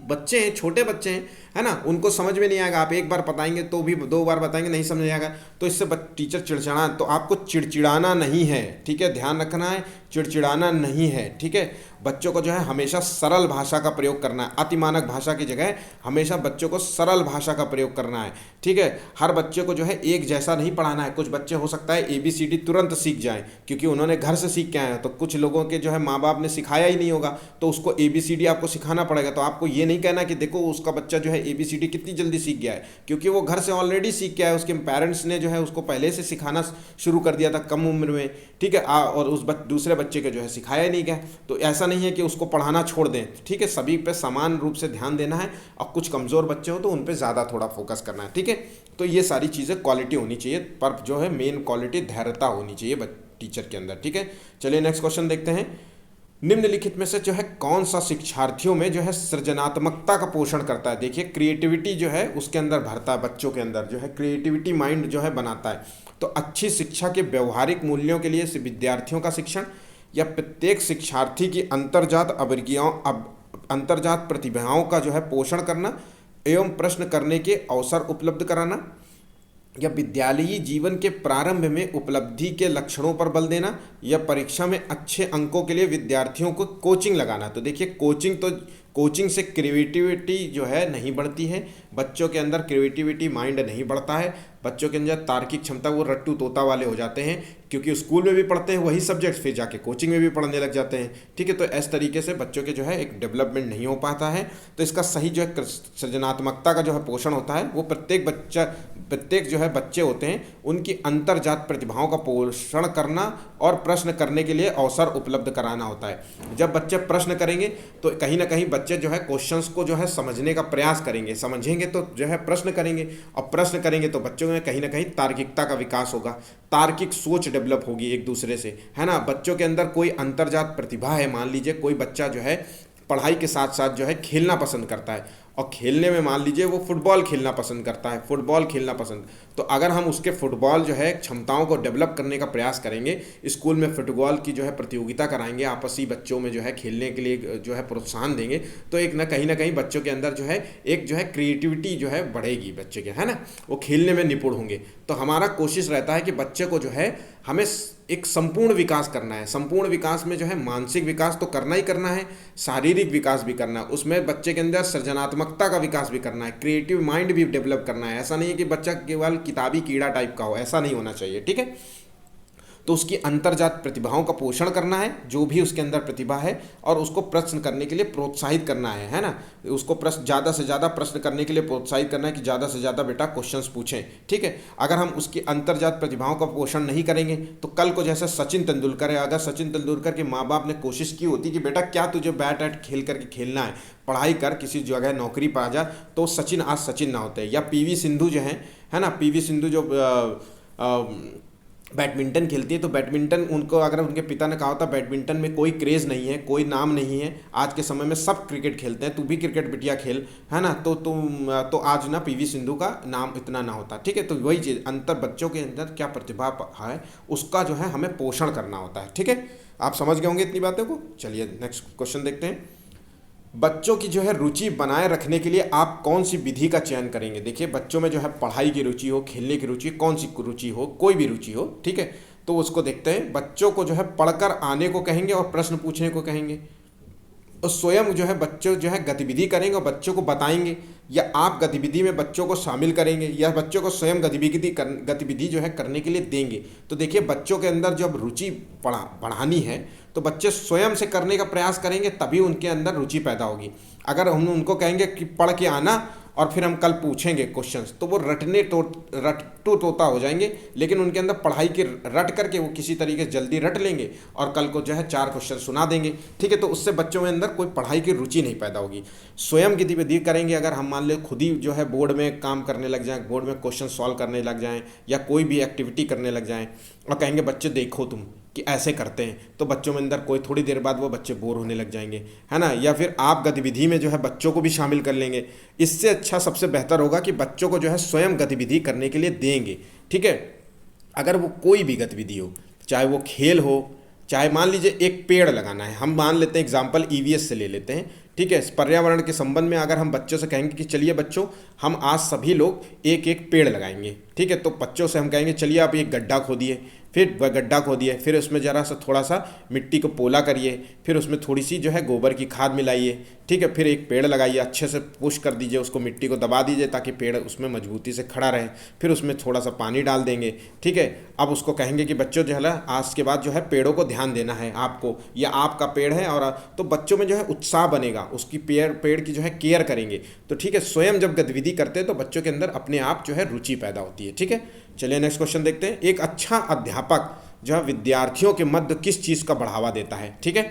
बच्चे हैं, छोटे बच्चे हैं, है ना, उनको समझ में नहीं आएगा। आप एक बार बताएंगे तो भी 2 बार बताएंगे नहीं समझ आएगा, तो इससे टीचर चिड़चिड़ा, तो आपको चिड़चिड़ाना नहीं है, ठीक है, ध्यान रखना है, चिड़चिड़ाना नहीं है, ठीक है। बच्चों को जो है हमेशा सरल भाषा का प्रयोग करना है, अतिमानक भाषा की जगह हमेशा बच्चों को सरल भाषा का प्रयोग करना है, ठीक है। हर बच्चे को जो है एक जैसा नहीं पढ़ाना है। कुछ बच्चे हो सकता है ABCD तुरंत सीख जाएं क्योंकि उन्होंने घर से सीख के आए हैं, तो कुछ लोगों के जो है माँ बाप ने सिखाया ही नहीं होगा, तो उसको ABCD आपको सिखाना पड़ेगा। तो आपको ये नहीं कहना कि देखो उसका बच्चा जो है ABCD कितनी जल्दी सीख गया है, क्योंकि वो घर से ऑलरेडी सीख के आया है, उसके पेरेंट्स ने जो है उसको पहले से सिखाना शुरू कर दिया था कम उम्र में, ठीक है, और उस दूसरे बच्चे को जो है सिखाया नहीं गया। तो ऐसा नहीं है कि उसको पढ़ाना छोड़ दें, ठीक है, सभी पे समान रूप से ध्यान देना है, और कुछ कमज़ोर बच्चे हो तो उन पे ज़्यादा थोड़ा फोकस करना है, ठीक है। तो ये सारी चीज़ें क्वालिटी होनी चाहिए, पर जो है मेन क्वालिटी धैर्यता होनी चाहिए टीचर के अंदर, ठीक है। चलिए नेक्स्ट क्वेश्चन देखते हैं। निम्नलिखित में से जो है कौन सा शिक्षार्थियों में जो है सृजनात्मकता का पोषण करता है। देखिए क्रिएटिविटी जो है उसके अंदर भरता है, बच्चों के अंदर जो है क्रिएटिविटी माइंड जो है बनाता है। तो अच्छी शिक्षा के व्यवहारिक मूल्यों के लिए विद्यार्थियों का शिक्षण, या प्रत्येक शिक्षार्थी की अंतर्जात प्रतिभाओं का जो है पोषण करना एवं प्रश्न करने के अवसर उपलब्ध कराना, या विद्यालयी जीवन के प्रारंभ में उपलब्धि के लक्षणों पर बल देना, या परीक्षा में अच्छे अंकों के लिए विद्यार्थियों को कोचिंग लगाना। तो देखिए कोचिंग से क्रिएटिविटी जो है नहीं बढ़ती है, बच्चों के अंदर क्रिएटिविटी माइंड नहीं बढ़ता है, बच्चों के अंदर तार्किक क्षमता वो रट्टू तोता वाले हो जाते हैं, क्योंकि स्कूल में भी पढ़ते हैं वही सब्जेक्ट्स, फिर जाके कोचिंग में भी पढ़ने लग जाते हैं, ठीक है। तो इस तरीके से बच्चों के जो है एक डेवलपमेंट नहीं हो पाता है। तो इसका सही जो है सृजनात्मकता का जो है पोषण होता है वो प्रत्येक प्रत्येक जो है बच्चे होते हैं उनकी अंतर्जात प्रतिभाओं का पोषण करना और प्रश्न करने के लिए अवसर उपलब्ध कराना होता है। जब बच्चे प्रश्न करेंगे तो कहीं ना कहीं बच्चे जो है क्वेश्चंस को जो है समझने का प्रयास करेंगे, समझेंगे तो जो है प्रश्न करेंगे, और प्रश्न करेंगे तो बच्चों में कहीं ना कहीं तार्किकता का विकास होगा, तार्किक सोच डेवलप होगी एक दूसरे से, है ना। बच्चों के अंदर कोई अंतर्जात प्रतिभा है, मान लीजिए कोई बच्चा जो है पढ़ाई के साथ साथ जो है खेलना पसंद करता है, और खेलने में मान लीजिए वो फुटबॉल खेलना पसंद करता है, फुटबॉल खेलना पसंद, तो अगर हम उसके फुटबॉल जो है क्षमताओं को डेवलप करने का प्रयास करेंगे, स्कूल में फुटबॉल की जो है प्रतियोगिता कराएंगे, आपसी बच्चों में जो है खेलने के लिए जो है प्रोत्साहन देंगे, तो एक ना कहीं बच्चों के अंदर जो है एक जो है क्रिएटिविटी जो है बढ़ेगी बच्चे के, है ना, वो खेलने में निपुण होंगे। तो हमारा कोशिश रहता है कि बच्चे को जो है हमें एक संपूर्ण विकास करना है। संपूर्ण विकास में जो है मानसिक विकास तो करना ही करना है, शारीरिक विकास भी करना है, उसमें बच्चे के अंदर सृजनात्मकता का विकास भी करना है, क्रिएटिव माइंड भी डेवलप करना है। ऐसा नहीं है कि बच्चा केवल किताबी कीड़ा टाइप का हो, ऐसा नहीं होना चाहिए, ठीक है। तो उसकी अंतर्जात प्रतिभाओं का पोषण करना है, जो भी उसके अंदर प्रतिभा है, और उसको प्रश्न करने के लिए प्रोत्साहित करना है ना। उसको प्रश्न ज़्यादा से ज़्यादा प्रश्न करने के लिए प्रोत्साहित करना है कि ज़्यादा से ज़्यादा बेटा क्वेश्चंस पूछें, ठीक है। अगर हम उसकी अंतर्जात प्रतिभाओं का पोषण नहीं करेंगे तो कल को जैसे सचिन तेंदुलकर है, अगर सचिन तेंदुलकर के माँ बाप ने कोशिश की होती कि बेटा क्या तुझे बैट एट खेल करके खेलना है, पढ़ाई कर, किसी जगह नौकरी पा जा, तो सचिन आज सचिन ना होते। या पीवी सिंधु जो है ना, पीवी सिंधु जो बैडमिंटन खेलती है, तो बैडमिंटन उनको अगर उनके पिता ने कहा होता बैडमिंटन में कोई क्रेज़ नहीं है, कोई नाम नहीं है, आज के समय में सब क्रिकेट खेलते हैं, तू भी क्रिकेट बिटिया खेल, है ना, तो आज ना पीवी सिंधु का नाम इतना ना होता, ठीक है। तो वही चीज़ अंतर बच्चों के अंदर क्या प्रतिभा है उसका जो है हमें पोषण करना होता है, ठीक है। आप समझ गए होंगे इतनी बातों को। चलिए नेक्स्ट क्वेश्चन देखते हैं। बच्चों की जो है रुचि बनाए रखने के लिए आप कौन सी विधि का चयन करेंगे। देखिए बच्चों में जो है पढ़ाई की रुचि हो, खेलने की रुचि, कौन सी रुचि हो, कोई भी रुचि हो, ठीक है, तो उसको देखते हैं। बच्चों को जो है पढ़कर आने को कहेंगे और प्रश्न पूछने को कहेंगे, और स्वयं जो है बच्चों जो है गतिविधि करेंगे और बच्चों को बताएंगे, या आप गतिविधि में बच्चों को शामिल करेंगे, या बच्चों को स्वयं गतिविधि जो है करने के लिए देंगे। तो देखिए बच्चों के अंदर जब रुचि बढ़ानी है तो बच्चे स्वयं से करने का प्रयास करेंगे, तभी उनके अंदर रुचि पैदा होगी। अगर हम उनको कहेंगे कि पढ़ के आना और फिर हम कल पूछेंगे क्वेश्चंस, तो वो रट्टू तोता हो जाएंगे, लेकिन उनके अंदर पढ़ाई के रट करके वो किसी तरीके से जल्दी रट लेंगे और कल को जो है 4 क्वेश्चन सुना देंगे, ठीक है। तो उससे बच्चों में अंदर कोई पढ़ाई की रुचि नहीं पैदा होगी। स्वयं गतिविधि करेंगे, अगर हम मान लें खुद ही जो है बोर्ड में काम करने लग जाएँ, बोर्ड में क्वेश्चन सॉल्व करने लग जाएँ, या कोई भी एक्टिविटी करने लग जाएँ और कहेंगे बच्चे देखो तुम कि ऐसे करते हैं, तो बच्चों में अंदर कोई थोड़ी देर बाद वो बच्चे बोर होने लग जाएंगे, है ना। या फिर आप गतिविधि में जो है बच्चों को भी शामिल कर लेंगे। इससे अच्छा सबसे बेहतर होगा कि बच्चों को जो है स्वयं गतिविधि करने के लिए देंगे, ठीक है। अगर वो कोई भी गतिविधि हो, चाहे वो खेल हो, चाहे मान लीजिए एक पेड़ लगाना है, हम मान लेते हैं एग्जाम्पल ईवीएस से ले लेते हैं, ठीक है। पर्यावरण के संबंध में अगर हम बच्चों से कहेंगे कि चलिए बच्चों हम आज सभी लोग एक एक पेड़ लगाएंगे, ठीक है, तो बच्चों से हम कहेंगे चलिए आप एक गड्ढा खोदिए, फिर वह गड्ढा खोदिए, फिर उसमें ज़रा सा थोड़ा सा मिट्टी को पोला करिए, फिर उसमें थोड़ी सी जो है गोबर की खाद मिलाइए, ठीक है, फिर एक पेड़ लगाइए, अच्छे से पुश कर दीजिए उसको, मिट्टी को दबा दीजिए ताकि पेड़ उसमें मजबूती से खड़ा रहे, फिर उसमें थोड़ा सा पानी डाल देंगे, ठीक है। अब उसको कहेंगे कि बच्चों जो है ना आज के बाद जो है पेड़ों को ध्यान देना है आपको, या आपका पेड़ है, और तो बच्चों में जो है उत्साह बनेगा, उसकी पेड़ की जो है केयर करेंगे। तो ठीक है, स्वयं जब गतिविधि करते हैं तो बच्चों के अंदर अपने आप जो है रुचि पैदा होती है, ठीक है। चलिए नेक्स्ट क्वेश्चन देखते हैं। एक अच्छा अध्यापक जो है विद्यार्थियों के मध्य किस चीज़ का बढ़ावा देता है, ठीक है।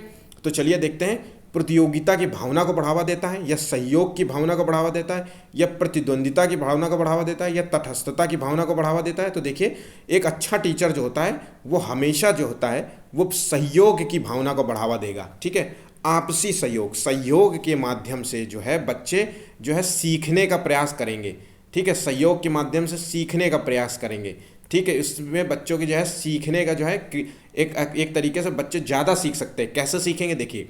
तो चलिए देखते हैं, प्रतियोगिता की भावना को बढ़ावा देता है, या सहयोग की भावना को बढ़ावा देता है, या प्रतिद्वंदिता की भावना को बढ़ावा देता है, या तटस्थता की भावना को बढ़ावा देता है। तो देखिए एक अच्छा टीचर जो होता है वो हमेशा जो होता है वो सहयोग की भावना को बढ़ावा देगा, ठीक है। आपसी सहयोग के माध्यम से जो है बच्चे जो है सीखने का प्रयास करेंगे, ठीक है, सहयोग के माध्यम से सीखने का प्रयास करेंगे, ठीक है। इसमें बच्चों की जो है सीखने का जो है एक तरीके से बच्चे ज़्यादा सीख सकते हैं। कैसे सीखेंगे, देखिए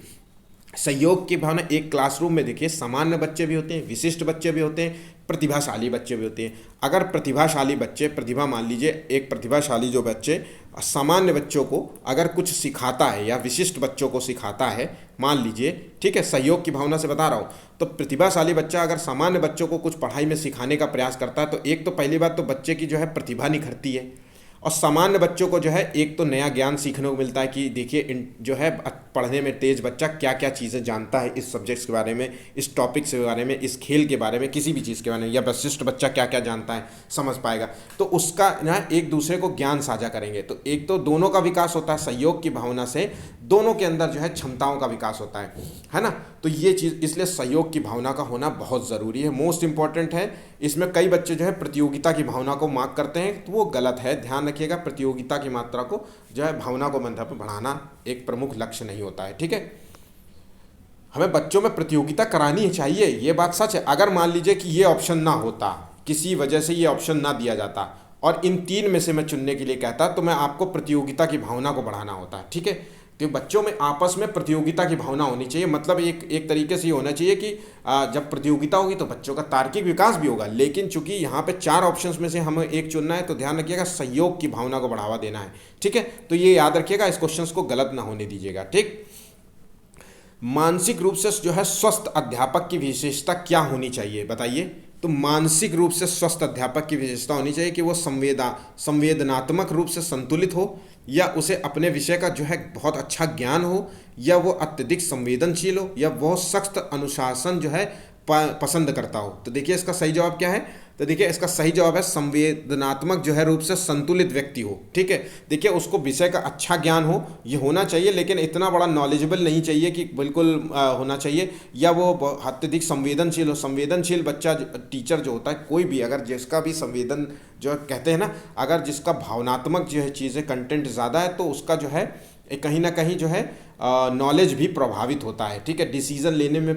सहयोग की भावना, एक क्लासरूम में देखिए सामान्य बच्चे भी होते हैं, विशिष्ट बच्चे भी होते हैं, प्रतिभाशाली बच्चे भी होते हैं। अगर प्रतिभाशाली बच्चे मान लीजिए एक प्रतिभाशाली जो बच्चे सामान्य बच्चों को अगर कुछ सिखाता है या विशिष्ट बच्चों को सिखाता है, मान लीजिए, ठीक है, सहयोग की भावना से बता रहा हूँ, तो प्रतिभाशाली बच्चा अगर सामान्य बच्चों को कुछ पढ़ाई में सिखाने का प्रयास करता है तो एक तो पहली बात तो बच्चे की जो है प्रतिभा निखरती है, और सामान्य बच्चों को जो है एक तो नया ज्ञान सीखने को मिलता है कि देखिए जो है पढ़ने में तेज बच्चा क्या क्या चीज़ें जानता है इस सब्जेक्ट्स के बारे में, इस टॉपिक्स के बारे में, इस खेल के बारे में, किसी भी चीज़ के बारे में, या वशिष्ठ बच्चा क्या क्या जानता है समझ पाएगा। तो उसका ना एक दूसरे को ज्ञान साझा करेंगे, तो एक तो दोनों का विकास होता है, सहयोग की भावना से दोनों के अंदर जो है क्षमताओं का विकास होता है ना। तो ये चीज़ इसलिए सहयोग की भावना का होना बहुत ज़रूरी है, मोस्ट इंपॉर्टेंट है। इसमें कई बच्चे जो है प्रतियोगिता की भावना को मार्क करते हैं, तो वो गलत है। ध्यान रखिएगा, प्रतियोगिता की मात्रा को जो है भावना को मतलब बढ़ाना एक प्रमुख लक्ष्य नहीं होता है, ठीक है। हमें बच्चों में प्रतियोगिता करानी चाहिए, ये बात सच है। अगर मान लीजिए कि ये ऑप्शन ना होता, किसी वजह से ये ऑप्शन ना दिया जाता और इन तीन में से मैं चुनने के लिए कहता, तो मैं आपको प्रतियोगिता की भावना को बढ़ाना होता, ठीक है। तो बच्चों में आपस में प्रतियोगिता की भावना होनी चाहिए, मतलब एक तरीके से ये होना चाहिए कि जब प्रतियोगिता होगी तो बच्चों का तार्किक विकास भी होगा। लेकिन चूंकि यहाँ पे 4 ऑप्शंस में से हमें एक चुनना है, तो ध्यान रखिएगा सहयोग की भावना को बढ़ावा देना है, ठीक है। तो ये याद रखिएगा, इस क्वेश्चन को गलत ना होने दीजिएगा, ठीक। मानसिक रूप से जो है स्वस्थ अध्यापक की विशेषता क्या होनी चाहिए, बताइए। तो मानसिक रूप से स्वस्थ अध्यापक की विशेषता होनी चाहिए कि वो संवेदनात्मक रूप से संतुलित हो, या उसे अपने विषय का जो है बहुत अच्छा ज्ञान हो, या वो अत्यधिक संवेदनशील हो, या वो सख्त अनुशासन जो है पसंद करता हो। तो देखिए इसका सही जवाब क्या है, तो देखिए इसका सही जवाब है संवेदनात्मक जो है रूप से संतुलित व्यक्ति हो, ठीक है। देखिए उसको विषय का अच्छा ज्ञान हो, ये होना चाहिए, लेकिन इतना बड़ा नॉलेजेबल नहीं चाहिए कि बिल्कुल होना चाहिए, या वो अत्यधिक संवेदनशील हो। संवेदनशील बच्चा टीचर जो होता है, कोई भी अगर जिसका भी संवेदन जो कहते हैं ना, अगर जिसका भावनात्मक जो है चीज़ें कंटेंट ज़्यादा है, तो उसका जो है कहीं ना कहीं जो है नॉलेज भी प्रभावित होता है, ठीक है। डिसीजन लेने में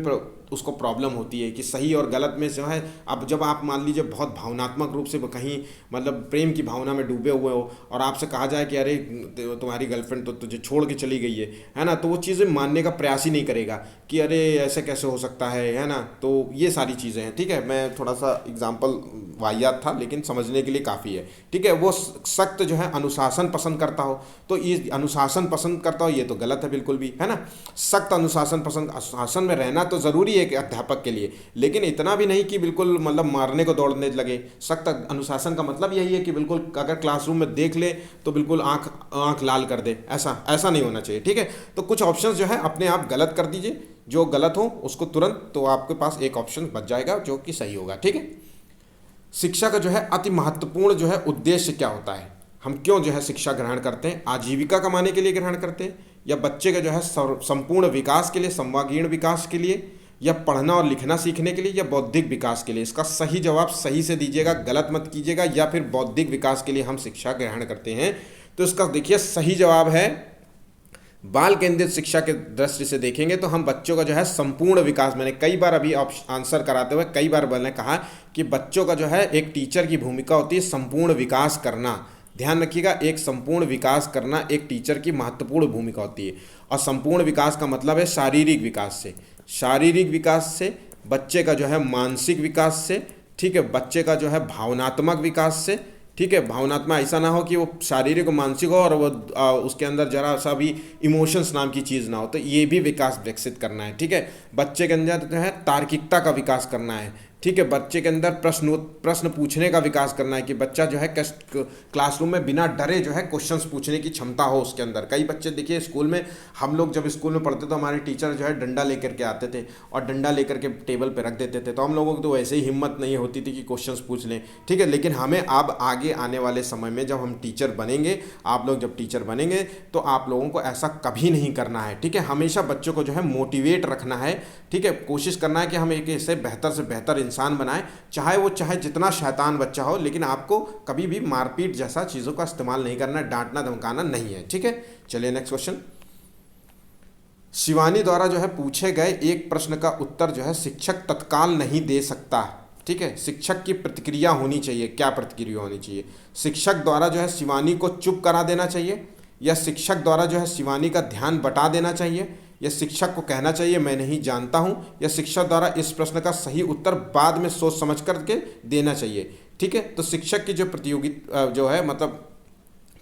उसको प्रॉब्लम होती है कि सही और गलत में जो है। अब जब आप मान लीजिए बहुत भावनात्मक रूप से कहीं मतलब प्रेम की भावना में डूबे हुए हो, और आपसे कहा जाए कि अरे तुम्हारी गर्लफ्रेंड तो तुझे छोड़ के चली गई है ना, तो वो चीज़ें मानने का प्रयास ही नहीं करेगा कि अरे ऐसे कैसे हो सकता है ना। तो ये सारी चीज़ें हैं, ठीक है। मैं थोड़ा सा एग्जाम्पल वाहियात था, लेकिन समझने के लिए काफ़ी है, ठीक है। वो सख्त जो है अनुशासन पसंद करता हो, तो ये अनुशासन पसंद करता हो, ये तो गलत है बिल्कुल भी, है ना। सख्त अनुशासन पसंद, अनुशासन में रहना तो ज़रूरी है कि अध्यापक के लिए, लेकिन इतना भी नहीं कि बिल्कुल मतलब मारने को दौड़ने लगे। सख्त अनुशासन का मतलब यही है कि बिल्कुल अगर क्लासरूम में देख ले तो बिल्कुल आंख लाल कर दे, ऐसा नहीं होना चाहिए, ठीक है। तो कुछ ऑप्शंस जो है अपने आप गलत कर दीजिए, जो गलत हो उसको तुरंत, तो आपके पास एक ऑप्शन बच जाएगा जो कि सही होगा, ठीक है। शिक्षा का जो है अति महत्वपूर्ण जो है उद्देश्य क्या होता है, हम क्यों जो है शिक्षा ग्रहण करते हैं? आजीविका कमाने के लिए ग्रहण करते हैं, या बच्चे के जो है संपूर्ण विकास के लिए, सर्वांगीण विकास के लिए, या पढ़ना और लिखना सीखने के लिए, या बौद्धिक विकास के लिए? इसका सही जवाब सही से दीजिएगा, गलत मत कीजिएगा। या फिर बौद्धिक विकास के लिए हम शिक्षा ग्रहण करते हैं, तो इसका देखिए सही जवाब है बाल केंद्रित शिक्षा के दृष्टि से देखेंगे तो हम बच्चों का जो है संपूर्ण विकास, मैंने कई बार अभी आंसर कराते हुए कई बार मैंने कहा कि बच्चों का जो है एक टीचर की भूमिका होती है संपूर्ण विकास करना। ध्यान रखिएगा, एक संपूर्ण विकास करना एक टीचर की महत्वपूर्ण भूमिका होती है। और संपूर्ण विकास का मतलब है शारीरिक विकास से, शारीरिक विकास से, बच्चे का जो है मानसिक विकास से, ठीक है, बच्चे का जो है भावनात्मक विकास से, ठीक है। भावनात्मक ऐसा ना हो कि वो शारीरिक और मानसिक हो और वो उसके अंदर जरा सा भी इमोशंस नाम की चीज़ ना हो, तो ये भी विकास विकसित करना है, ठीक है। बच्चे के अंदर जो है तार्किकता का विकास करना है, ठीक है। बच्चे के अंदर प्रश्न पूछने का विकास करना है कि बच्चा जो है क्लासरूम में बिना डरे जो है क्वेश्चंस पूछने की क्षमता हो उसके अंदर। कई बच्चे देखिए स्कूल में, हम लोग जब स्कूल में पढ़ते तो हमारे टीचर जो है डंडा लेकर के आते थे और डंडा लेकर के टेबल पे रख देते थे, तो हम लोगों को तो वैसे ही हिम्मत नहीं होती थी कि क्वेश्चंस पूछ लें, ठीक है। लेकिन हमें अब आगे आने वाले समय में जब हम टीचर बनेंगे, आप लोग जब टीचर बनेंगे, तो आप लोगों को ऐसा कभी नहीं करना है, ठीक है। हमेशा बच्चों को जो है मोटिवेट रखना है, ठीक है। कोशिश करना है कि हम एक ऐसे बेहतर से बेहतर इंसान बनाएं, चाहे जितना शैतान बच्चा हो, लेकिन आपको कभी भी मारपीट जैसा चीज़ों का इस्तेमाल नहीं करना है, डांटना धमकाना नहीं है, ठीक है। चलिए नेक्स्ट क्वेश्चन। शिवानी द्वारा जो है पूछे गए एक प्रश्न का उत्तर जो है शिक्षक तत्काल नहीं दे सकता, ठीक है। शिक्षक की प्रतिक्रिया होनी चाहिए, क्या प्रतिक्रिया होनी चाहिए? शिक्षक द्वारा जो है शिवानी को चुप करा देना चाहिए, या शिक्षक द्वारा जो है शिवानी का ध्यान बटा देना चाहिए, या शिक्षक को कहना चाहिए मैं नहीं जानता हूं, या शिक्षक द्वारा इस प्रश्न का सही उत्तर बाद में सोच समझ करके देना चाहिए, ठीक है। तो शिक्षक की जो जो है मतलब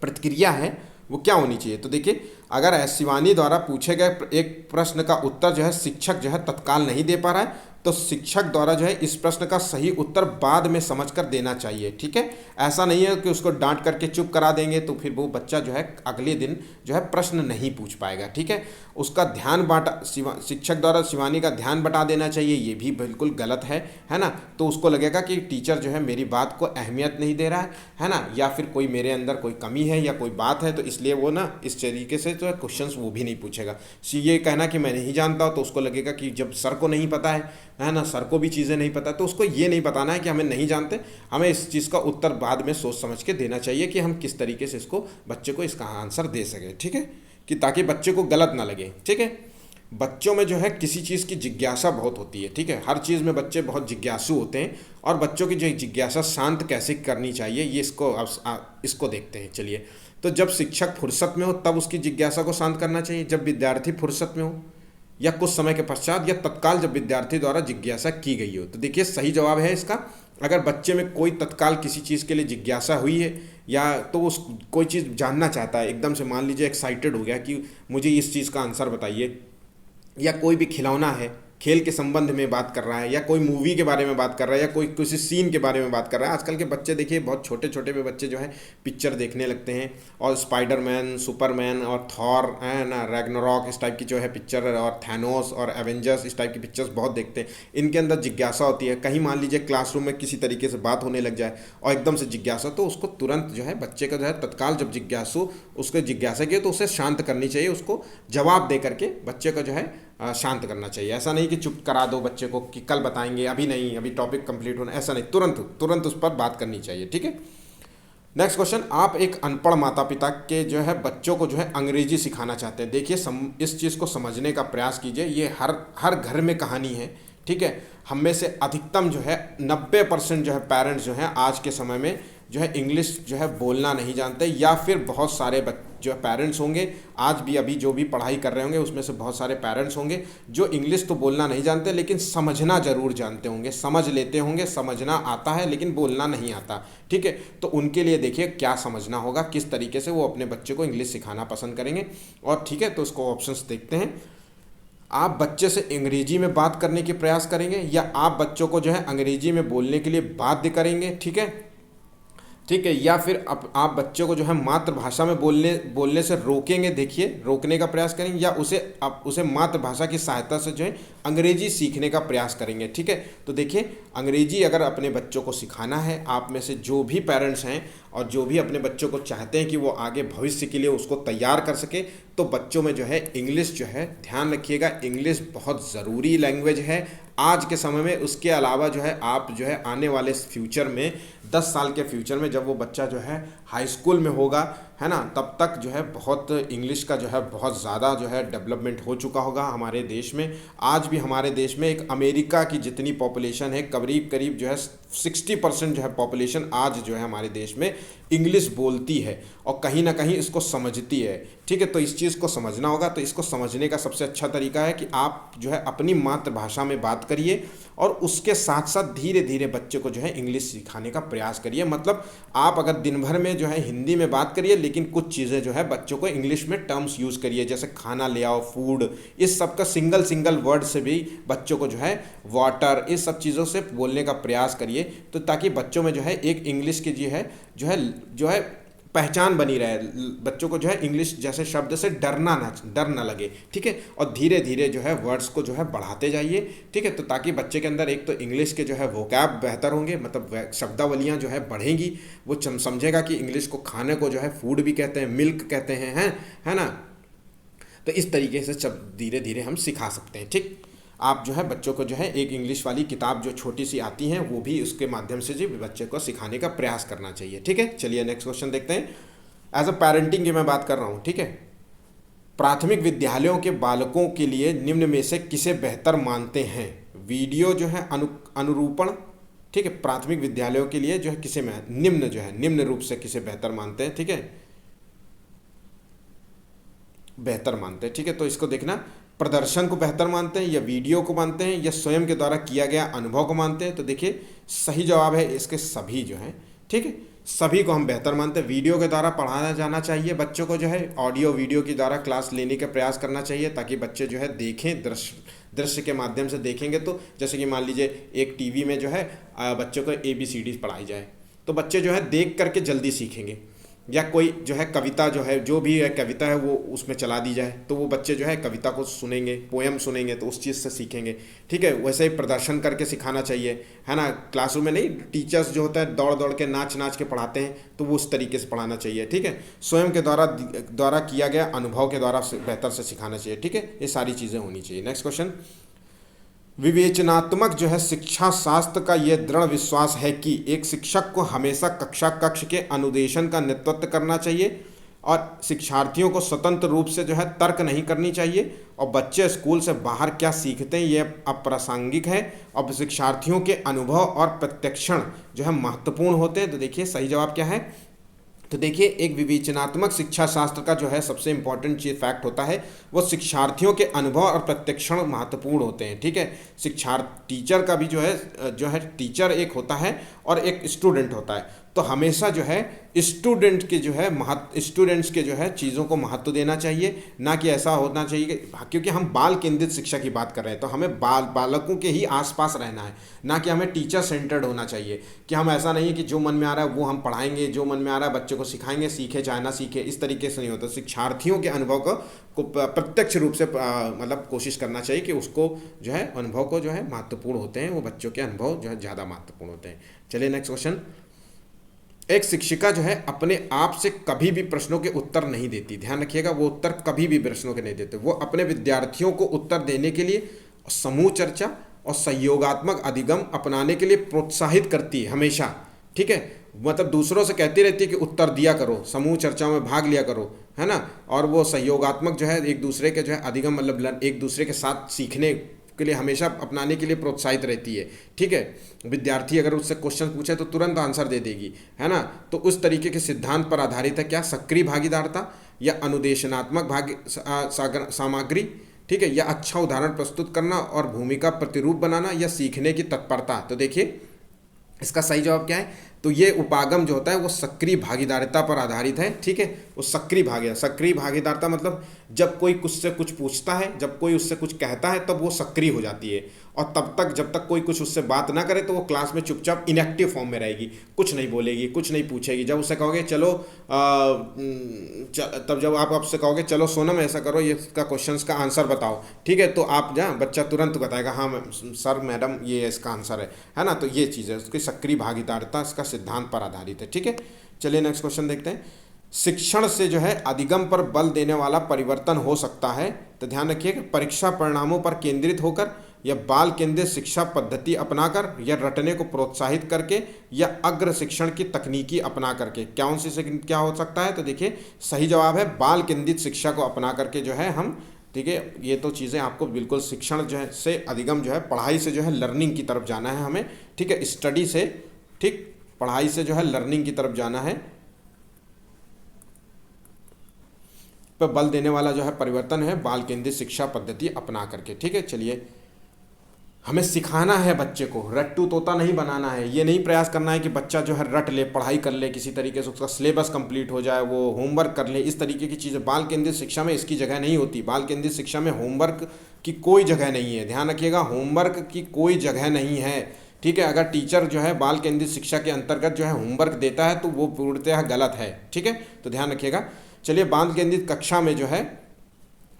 प्रतिक्रिया है वो क्या होनी चाहिए? तो देखिए अगर शिवानी द्वारा पूछे गए एक प्रश्न का उत्तर जो है शिक्षक जो है तत्काल नहीं दे पा रहा है, तो शिक्षक द्वारा जो है इस प्रश्न का सही उत्तर बाद में समझकर देना चाहिए। ठीक है, ऐसा नहीं है कि उसको डांट करके चुप करा देंगे तो फिर वो बच्चा जो है अगले दिन जो है प्रश्न नहीं पूछ पाएगा। ठीक है, उसका ध्यान बांटा, शिक्षक द्वारा शिवानी का ध्यान बटा देना चाहिए, ये भी बिल्कुल गलत है ना। तो उसको लगेगा कि टीचर जो है मेरी बात को अहमियत नहीं दे रहा है ना, या फिर कोई मेरे अंदर कोई कमी है या कोई बात है, तो इसलिए वो ना इस तरीके से जो है क्वेश्चंस वो भी नहीं पूछेगा। ये कहना कि मैं नहीं जानता हूँ, तो उसको लगेगा कि जब सर को नहीं पता है ना, सर को भी चीज़ें नहीं पता, तो उसको ये नहीं बताना है कि हमें नहीं जानते, हमें इस चीज़ का उत्तर बाद में सोच समझ के देना चाहिए कि हम किस तरीके से इसको बच्चे को इसका आंसर दे सकें। ठीक है, कि ताकि बच्चे को गलत ना लगे। ठीक है, बच्चों में जो है किसी चीज़ की जिज्ञासा बहुत होती है। ठीक है, हर चीज़ में बच्चे बहुत जिज्ञासु होते हैं, और बच्चों की जो जिज्ञासा शांत कैसे करनी चाहिए ये इसको देखते हैं। चलिए, तो जब शिक्षक फुर्सत में हो तब उसकी जिज्ञासा को शांत करना चाहिए, जब विद्यार्थी फुर्सत में हो, या कुछ समय के पश्चात, या तत्काल जब विद्यार्थी द्वारा जिज्ञासा की गई हो। तो देखिए सही जवाब है इसका, अगर बच्चे में कोई तत्काल किसी चीज़ के लिए जिज्ञासा हुई है, या तो उस कोई चीज़ जानना चाहता है, एकदम से मान लीजिए एक्साइटेड हो गया कि मुझे इस चीज़ का आंसर बताइए, या कोई भी खिलौना है, खेल के संबंध में बात कर रहा है, या कोई मूवी के बारे में बात कर रहा है, या कोई किसी सीन के बारे में बात कर रहा है। आजकल के बच्चे देखिए बहुत छोटे छोटे भी बच्चे जो है पिक्चर देखने लगते हैं, और स्पाइडरमैन, सुपरमैन और थॉर है ना, रैग्नारॉक, इस टाइप की जो है पिक्चर, और थैनोस और एवेंजर्स, इस टाइप की पिक्चर्स बहुत देखते हैं। इनके अंदर जिज्ञासा होती है। कहीं मान लीजिए क्लासरूम में किसी तरीके से बात होने लग जाए और एकदम से जिज्ञासा, तो उसको तुरंत जो है बच्चे का जो है तत्काल जब जिज्ञासु उसको जिज्ञासा की तो उसे शांत करनी चाहिए, उसको जवाब दे करके बच्चे को जो है शांत करना चाहिए। ऐसा नहीं कि चुप करा दो बच्चे को कि कल बताएंगे, अभी नहीं, अभी टॉपिक कंप्लीट होना, ऐसा नहीं, तुरंत उस पर बात करनी चाहिए। ठीक है, नेक्स्ट क्वेश्चन, आप एक अनपढ़ माता पिता के जो है बच्चों को जो है अंग्रेजी सिखाना चाहते हैं। देखिए इस चीज़ को समझने का प्रयास कीजिए, ये हर घर में कहानी है। ठीक है, हम में से अधिकतम जो है 90% जो है पेरेंट्स जो हैं आज के समय में जो है इंग्लिश जो है बोलना नहीं जानते, या फिर बहुत सारे जो पेरेंट्स होंगे आज भी, अभी जो भी पढ़ाई कर रहे होंगे उसमें से बहुत सारे पेरेंट्स होंगे जो इंग्लिश तो बोलना नहीं जानते लेकिन समझना ज़रूर जानते होंगे, समझ लेते होंगे, समझना आता है लेकिन बोलना नहीं आता। ठीक है, तो उनके लिए देखिए क्या समझना होगा, किस तरीके से वो अपने बच्चे को इंग्लिश सिखाना पसंद करेंगे। और ठीक है, तो उसको ऑप्शंस देखते हैं। आप बच्चे से अंग्रेजी में बात करने की प्रयास करेंगे, या आप बच्चों को जो है अंग्रेजी में बोलने के लिए बाध्य करेंगे। ठीक है, या फिर आप बच्चों को जो है मातृभाषा में बोलने से रोकेंगे, देखिए रोकने का प्रयास करेंगे, या उसे मातृभाषा की सहायता से जो है अंग्रेजी सीखने का प्रयास करेंगे। ठीक है, तो देखिए अंग्रेजी अगर अपने बच्चों को सिखाना है, आप में से जो भी पेरेंट्स हैं और जो भी अपने बच्चों को चाहते हैं कि वो आगे भविष्य के लिए उसको तैयार कर सके, तो बच्चों में जो है इंग्लिश जो है, ध्यान रखिएगा इंग्लिश बहुत ज़रूरी लैंग्वेज है आज के समय में। उसके अलावा जो है आप जो है आने वाले फ्यूचर में 10 साल के फ्यूचर में जब वो बच्चा जो है हाई स्कूल में होगा, है ना, तब तक जो है बहुत इंग्लिश का जो है बहुत ज़्यादा जो है डेवलपमेंट हो चुका होगा हमारे देश में। आज भी हमारे देश में एक अमेरिका की जितनी पॉपुलेशन है, करीब जो है 60% जो है पॉपुलेशन आज जो है हमारे देश में इंग्लिश बोलती है और कहीं ना कहीं इसको समझती है। ठीक है, तो इस चीज़ को समझना होगा। तो इसको समझने का सबसे अच्छा तरीका है कि आप जो है अपनी मातृभाषा में बात करिए, और उसके साथ साथ धीरे धीरे बच्चे को जो है इंग्लिश सिखाने का प्रयास करिए। मतलब आप अगर दिन भर में जो है हिंदी में बात करिए, लेकिन कुछ चीज़ें जो है बच्चों को इंग्लिश में टर्म्स यूज़ करिए, जैसे खाना ले आओ, फूड, इस सब का सिंगल वर्ड से भी बच्चों को जो है वाटर, इस सब चीज़ों से बोलने का प्रयास करिए, तो ताकि बच्चों में जो है एक इंग्लिश की जो है पहचान बनी रहे। बच्चों को जो है इंग्लिश जैसे शब्द से डर ना लगे। ठीक है, और धीरे धीरे जो है वर्ड्स को जो है बढ़ाते जाइए। ठीक है, तो ताकि बच्चे के अंदर एक तो इंग्लिश के जो है वोकैब बेहतर होंगे, मतलब शब्दावलियाँ जो है बढ़ेंगी, वो समझेगा कि इंग्लिश को खाने को जो है फूड भी कहते हैं, मिल्क कहते हैं, है ना। तो इस तरीके से धीरे धीरे हम सिखा सकते हैं। ठीक, आप जो है बच्चों को जो है एक इंग्लिश वाली किताब जो छोटी सी आती हैं वो भी उसके माध्यम से जी बच्चे को सिखाने का प्रयास करना चाहिए। ठीक है, चलिए नेक्स्ट क्वेश्चन देखते हैं। एज अ पेरेंटिंग की मैं बात कर रहा हूँ। ठीक है, प्राथमिक विद्यालयों के बालकों के लिए निम्न में से किसे बेहतर मानते हैं? वीडियो जो है अनुरूपण। ठीक है, प्राथमिक विद्यालयों के लिए जो है किसे में निम्न रूप से किसे बेहतर मानते हैं? ठीक है, बेहतर मानते हैं। ठीक है, तो इसको देखना, प्रदर्शन को बेहतर मानते हैं, या वीडियो को मानते हैं, या स्वयं के द्वारा किया गया अनुभव को मानते हैं। तो देखिए सही जवाब है इसके सभी जो हैं। ठीक है, सभी को हम बेहतर मानते हैं। वीडियो के द्वारा पढ़ाना जाना चाहिए बच्चों को, जो है ऑडियो वीडियो के द्वारा क्लास लेने का प्रयास करना चाहिए, ताकि बच्चे जो है देखें, दृश्य के माध्यम से देखेंगे। तो जैसे कि मान लीजिए एक टीवी में जो है बच्चों को ABCD पढ़ाई जाए, तो बच्चे जो है देख करके जल्दी सीखेंगे। या कोई जो है कविता, जो है जो भी है कविता है वो उसमें चला दी जाए, तो वो बच्चे जो है कविता को सुनेंगे, पोएम सुनेंगे, तो उस चीज़ से सीखेंगे। ठीक है, वैसे ही प्रदर्शन करके सिखाना चाहिए, है ना। क्लासरूम में नहीं, टीचर्स जो होता है दौड़ दौड़ के नाच नाच के पढ़ाते हैं, तो वो उस तरीके से पढ़ाना चाहिए। ठीक है, स्वयं के द्वारा किया गया अनुभव के द्वारा बेहतर से सिखाना चाहिए। ठीक है, ये सारी चीज़ें होनी चाहिए। नेक्स्ट क्वेश्चन, विवेचनात्मक जो है शिक्षा शास्त्र का यह दृढ़ विश्वास है कि एक शिक्षक को हमेशा कक्ष के अनुदेशन का नेतृत्व करना चाहिए और शिक्षार्थियों को स्वतंत्र रूप से जो है तर्क नहीं करनी चाहिए, और बच्चे स्कूल से बाहर क्या सीखते हैं यह अप्रासंगिक है, और शिक्षार्थियों के अनुभव और प्रत्यक्षण जो है महत्वपूर्ण होते हैं। तो देखिए सही जवाब क्या है। तो देखिए, एक विवेचनात्मक शिक्षा शास्त्र का जो है सबसे इंपॉर्टेंट चीज फैक्ट होता है वो शिक्षार्थियों के अनुभव और प्रत्यक्षण महत्वपूर्ण होते हैं। ठीक है, टीचर का भी जो है टीचर एक होता है और एक स्टूडेंट होता है। तो हमेशा जो है स्टूडेंट्स के जो है चीज़ों को महत्व देना चाहिए, ना कि ऐसा होना चाहिए क्योंकि हम बाल केंद्रित शिक्षा की बात कर रहे हैं, तो हमें बालकों के ही आसपास रहना है, ना कि हमें टीचर सेंटर्ड होना चाहिए। कि हम ऐसा नहीं है कि जो मन में आ रहा है वो हम पढ़ाएंगे, जो मन में आ रहा है बच्चे को सिखाएंगे, सीखे चाहे ना सीखे, इस तरीके से नहीं होता। शिक्षार्थियों के अनुभव को प्रत्यक्ष रूप से मतलब कोशिश करना चाहिए कि उसको जो है अनुभव को जो है महत्वपूर्ण होते हैं, वो बच्चों के अनुभव जो है ज़्यादा महत्वपूर्ण होते हैं। चलिए नेक्स्ट क्वेश्चन, एक शिक्षिका जो है अपने आप से कभी भी प्रश्नों के उत्तर नहीं देती। ध्यान रखिएगा, वो उत्तर कभी भी प्रश्नों के नहीं देते। वो अपने विद्यार्थियों को उत्तर देने के लिए समूह चर्चा और सहयोगात्मक अधिगम अपनाने के लिए प्रोत्साहित करती है हमेशा। ठीक है, मतलब दूसरों से कहती रहती है कि उत्तर दिया करो, समूह चर्चाओं में भाग लिया करो, है ना। और वो सहयोगात्मक जो है एक दूसरे के जो है अधिगम मतलब एक दूसरे के साथ सीखने के लिए हमेशा अपनाने के लिए प्रोत्साहित रहती है। ठीक है, विद्यार्थी अगर उससे क्वेश्चन पूछे तो तुरंत आंसर दे देगी, है ना। तो उस तरीके के सिद्धांत पर आधारित है क्या, सक्रिय भागीदारता या अनुदेशनात्मक सामग्री। ठीक है, या अच्छा उदाहरण प्रस्तुत करना और भूमिका प्रतिरूप बनाना, या सीखने की तत्परता। तो देखिए इसका सही जवाब क्या है। तो ये उपागम जो होता है वो सक्रिय भागीदारिता पर आधारित है। ठीक है, वो सक्रिय भागीदारिता मतलब जब कोई उससे कुछ पूछता है, जब कोई उससे कुछ कहता है, तब वो सक्रिय हो जाती है, और तब तक जब तक कोई कुछ उससे बात ना करे तो वो क्लास में चुपचाप इनएक्टिव फॉर्म में रहेगी, कुछ नहीं बोलेगी, कुछ नहीं पूछेगी। जब उससे कहोगे चलो तब जब आप आपसे कहोगे चलो सोनम ऐसा करो, ये इसका क्वेश्चन का आंसर बताओ, ठीक है, तो आप बच्चा तुरंत बताएगा हाँ सर मैडम ये इसका आंसर है ना। तो ये चीज़ है उसकी सक्रिय भागीदारिता, इसका सिद्धांत पर आधारित है। ठीक है, चलिए नेक्स्ट क्वेश्चन देखते हैं। शिक्षण से जो है अधिगम पर बल देने वाला परिवर्तन हो सकता है। तो ध्यान रखिए कि परीक्षा परिणामों पर केंद्रित होकर, या बाल केंद्रित शिक्षा पद्धति अपनाकर, या रटने को प्रोत्साहित करके, या अग्र शिक्षण की तकनीकी अपना करके। क्या हो सकता है। तो देखिए सही जवाब है बाल केंद्रित शिक्षा को अपना करके जो है हम। ठीक है, ये तो चीज़ें आपको बिल्कुल शिक्षण जो है से अधिगम जो है पढ़ाई से जो है लर्निंग की तरफ जाना है हमें। ठीक है, स्टडी से, ठीक, पढ़ाई से जो है लर्निंग की तरफ जाना है, पर बल देने वाला जो है परिवर्तन है बाल केंद्रित शिक्षा पद्धति अपना करके। ठीक है, चलिए हमें सिखाना है बच्चे को, रट्टू तोता नहीं बनाना है। ये नहीं प्रयास करना है कि बच्चा जो है रट ले, पढ़ाई कर ले, किसी तरीके से उसका सिलेबस कंप्लीट हो जाए, वो होमवर्क कर ले, इस तरीके की चीज़ें बाल केंद्रित शिक्षा में इसकी जगह नहीं होती। बाल केंद्रित शिक्षा में होमवर्क की कोई जगह नहीं है। ध्यान रखिएगा, होमवर्क की कोई जगह नहीं है। ठीक है, अगर टीचर जो है बाल केंद्रित शिक्षा के अंतर्गत जो है होमवर्क देता है तो वो पूर्णतः गलत है। ठीक है, तो ध्यान रखिएगा। चलिए, बाल केंद्रित कक्षा में जो है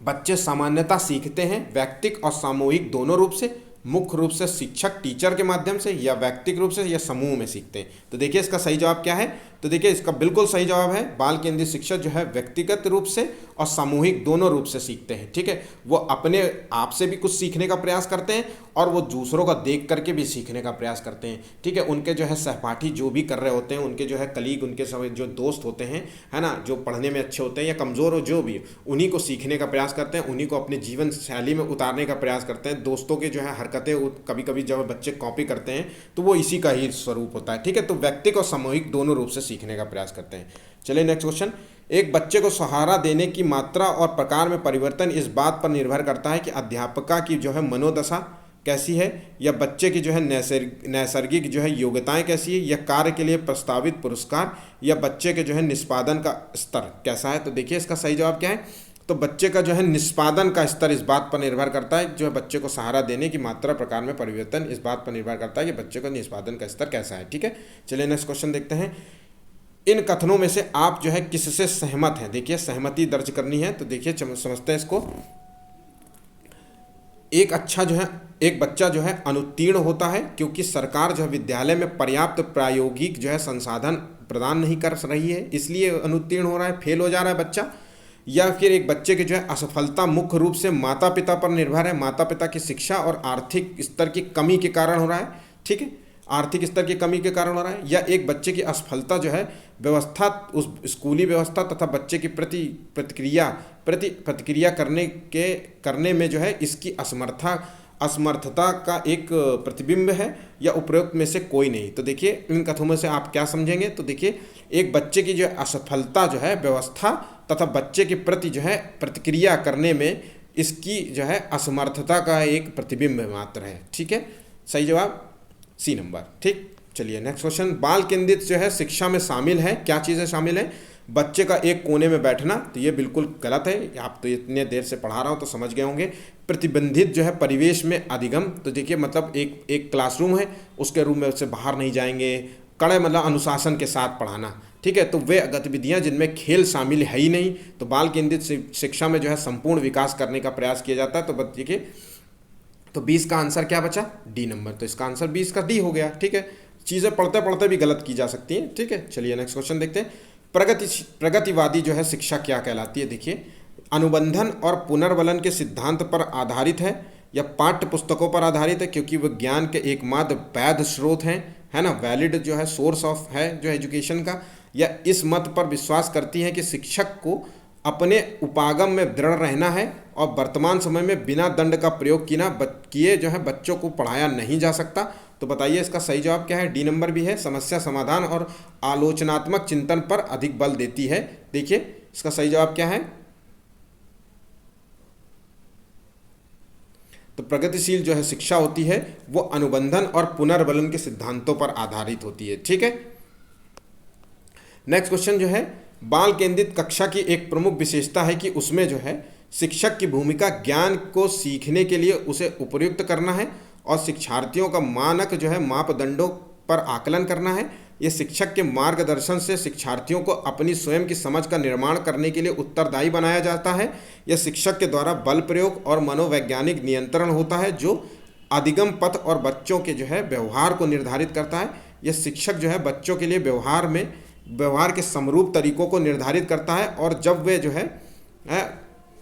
बच्चे सामान्यतः सीखते हैं व्यक्तिक और सामूहिक दोनों रूप से, मुख्य रूप से शिक्षक टीचर के माध्यम से, या व्यक्तिगत रूप से, या समूह में सीखते हैं। तो देखिए इसका सही जवाब क्या है। तो देखिए इसका बिल्कुल सही जवाब है बाल केंद्रित शिक्षा जो है व्यक्तिगत रूप से और सामूहिक दोनों रूप से सीखते हैं। ठीक है, वो अपने आप से भी कुछ सीखने का प्रयास करते हैं और वो दूसरों का देख करके भी सीखने का प्रयास करते हैं। ठीक है, उनके जो है सहपाठी जो भी कर रहे होते हैं, उनके जो है कलीग, उनके सब जो दोस्त होते हैं, है ना, जो पढ़ने में अच्छे होते हैं या कमज़ोर हो जो भी, उन्हीं को सीखने का प्रयास करते हैं, उन्हीं को अपने जीवन शैली में उतारने का प्रयास करते हैं। दोस्तों के जो है हरकतें कभी कभी जब बच्चे कॉपी करते हैं तो वो इसी का ही स्वरूप होता है। ठीक है, तो व्यक्तिगत और सामूहिक दोनों रूप से सीखने का प्रयास करते हैं। चलिए नेक्स्ट क्वेश्चन। एक बच्चे को सहारा देने की मात्रा और प्रकार में परिवर्तन इस बात पर निर्भर करता है कि अध्यापका की जो है मनोदशा, कैसी है, या बच्चे की जो है नैसर्गिक जो है योग्यताएं कैसी है, या कार्य के लिए प्रस्तावित पुरस्कार, या बच्चे के जो है निष्पादन का स्तर कैसा है। तो देखिए इसका सही जवाब क्या है, तो बच्चे का जो है निष्पादन का स्तर इस बात पर निर्भर करता है, जो है बच्चे को सहारा देने की मात्रा प्रकार में परिवर्तन इस बात पर निर्भर करता है कि बच्चे का निष्पादन का स्तर कैसा है। ठीक है, चलिए नेक्स्ट क्वेश्चन देखते हैं। इन कथनों में से आप जो है किससे सहमत हैं। देखिए सहमति दर्ज करनी है, तो देखिए समझते हैं इसको। एक बच्चा जो है अनुत्तीर्ण होता है क्योंकि सरकार जो है विद्यालय में पर्याप्त प्रायोगिक जो है संसाधन प्रदान नहीं कर रही है, इसलिए अनुत्तीर्ण हो रहा है, फेल हो जा रहा है बच्चा। या फिर एक बच्चे की जो है असफलता मुख्य रूप से माता पिता पर निर्भर है, माता पिता की शिक्षा और आर्थिक स्तर की कमी के कारण हो रहा है। ठीक है, आर्थिक स्तर की कमी के कारण हो रहा है। या एक बच्चे की असफलता जो है व्यवस्था, उस स्कूली व्यवस्था तथा बच्चे की प्रतिक्रिया करने में जो है इसकी असमर्थता का एक प्रतिबिंब है, या उपरोक्त में से कोई नहीं। तो देखिए इन कथनों से आप क्या समझेंगे, तो देखिए एक बच्चे की जो असफलता जो है व्यवस्था तथा बच्चे के प्रति जो है प्रतिक्रिया करने में इसकी जो है असमर्थता का एक प्रतिबिंब मात्र है। ठीक है, सही जवाब सी नंबर। ठीक, चलिए नेक्स्ट क्वेश्चन। बाल केंद्रित जो है शिक्षा में शामिल है, क्या चीज़ें शामिल है, बच्चे का एक कोने में बैठना, तो ये बिल्कुल गलत है, आप तो इतने देर से पढ़ा रहा हूँ तो समझ गए होंगे। प्रतिबंधित जो है परिवेश में अधिगम, तो देखिए मतलब एक क्लासरूम है, उसके रूम में से बाहर नहीं जाएंगे, कड़े मतलब अनुशासन के साथ पढ़ाना। ठीक है, तो वे गतिविधियां जिनमें खेल शामिल है ही नहीं, तो बाल केंद्रित शिक्षा में जो है संपूर्ण विकास करने का प्रयास किया जाता है। तो देखिए तो 20 का आंसर क्या बचा, डी नंबर, तो इसका आंसर 20 का डी हो गया। ठीक है, चीज़ें पढ़ते पढ़ते भी गलत की जा सकती हैं। ठीक है, चलिए नेक्स्ट क्वेश्चन देखते हैं। प्रगतिवादी जो है शिक्षा क्या कहलाती है। देखिए अनुबंधन और पुनर्वलन के सिद्धांत पर आधारित है, या पाठ्य पुस्तकों पर आधारित है, क्योंकि वह ज्ञान के एकमात्र वैध स्रोत हैं, है ना, वैलिड जो है सोर्स ऑफ है जो एजुकेशन का। या इस मत पर विश्वास करती है कि शिक्षक को अपने उपागम में दृढ़ रहना है और वर्तमान समय में बिना दंड का प्रयोग किए जो है बच्चों को पढ़ाया नहीं जा सकता। तो बताइए इसका सही जवाब क्या है, डी नंबर भी है, समस्या समाधान और आलोचनात्मक चिंतन पर अधिक बल देती है। देखिए इसका सही जवाब क्या है, तो प्रगतिशील जो है शिक्षा होती है वो अनुबंधन और पुनर्वलन के सिद्धांतों पर आधारित होती है। ठीक है, नेक्स्ट क्वेश्चन जो है, बाल केंद्रित कक्षा की एक प्रमुख विशेषता है कि उसमें जो है शिक्षक की भूमिका ज्ञान को सीखने के लिए उसे उपयुक्त करना है और शिक्षार्थियों का मानक जो है मापदंडों पर आकलन करना है। यह शिक्षक के मार्गदर्शन से शिक्षार्थियों को अपनी स्वयं की समझ का निर्माण करने के लिए उत्तरदायी बनाया जाता है। यह शिक्षक के द्वारा बल प्रयोग और मनोवैज्ञानिक नियंत्रण होता है जो अधिगम पथ और बच्चों के जो है व्यवहार को निर्धारित करता है। यह शिक्षक जो है बच्चों के लिए व्यवहार के समरूप तरीकों को निर्धारित करता है, और जब वे जो है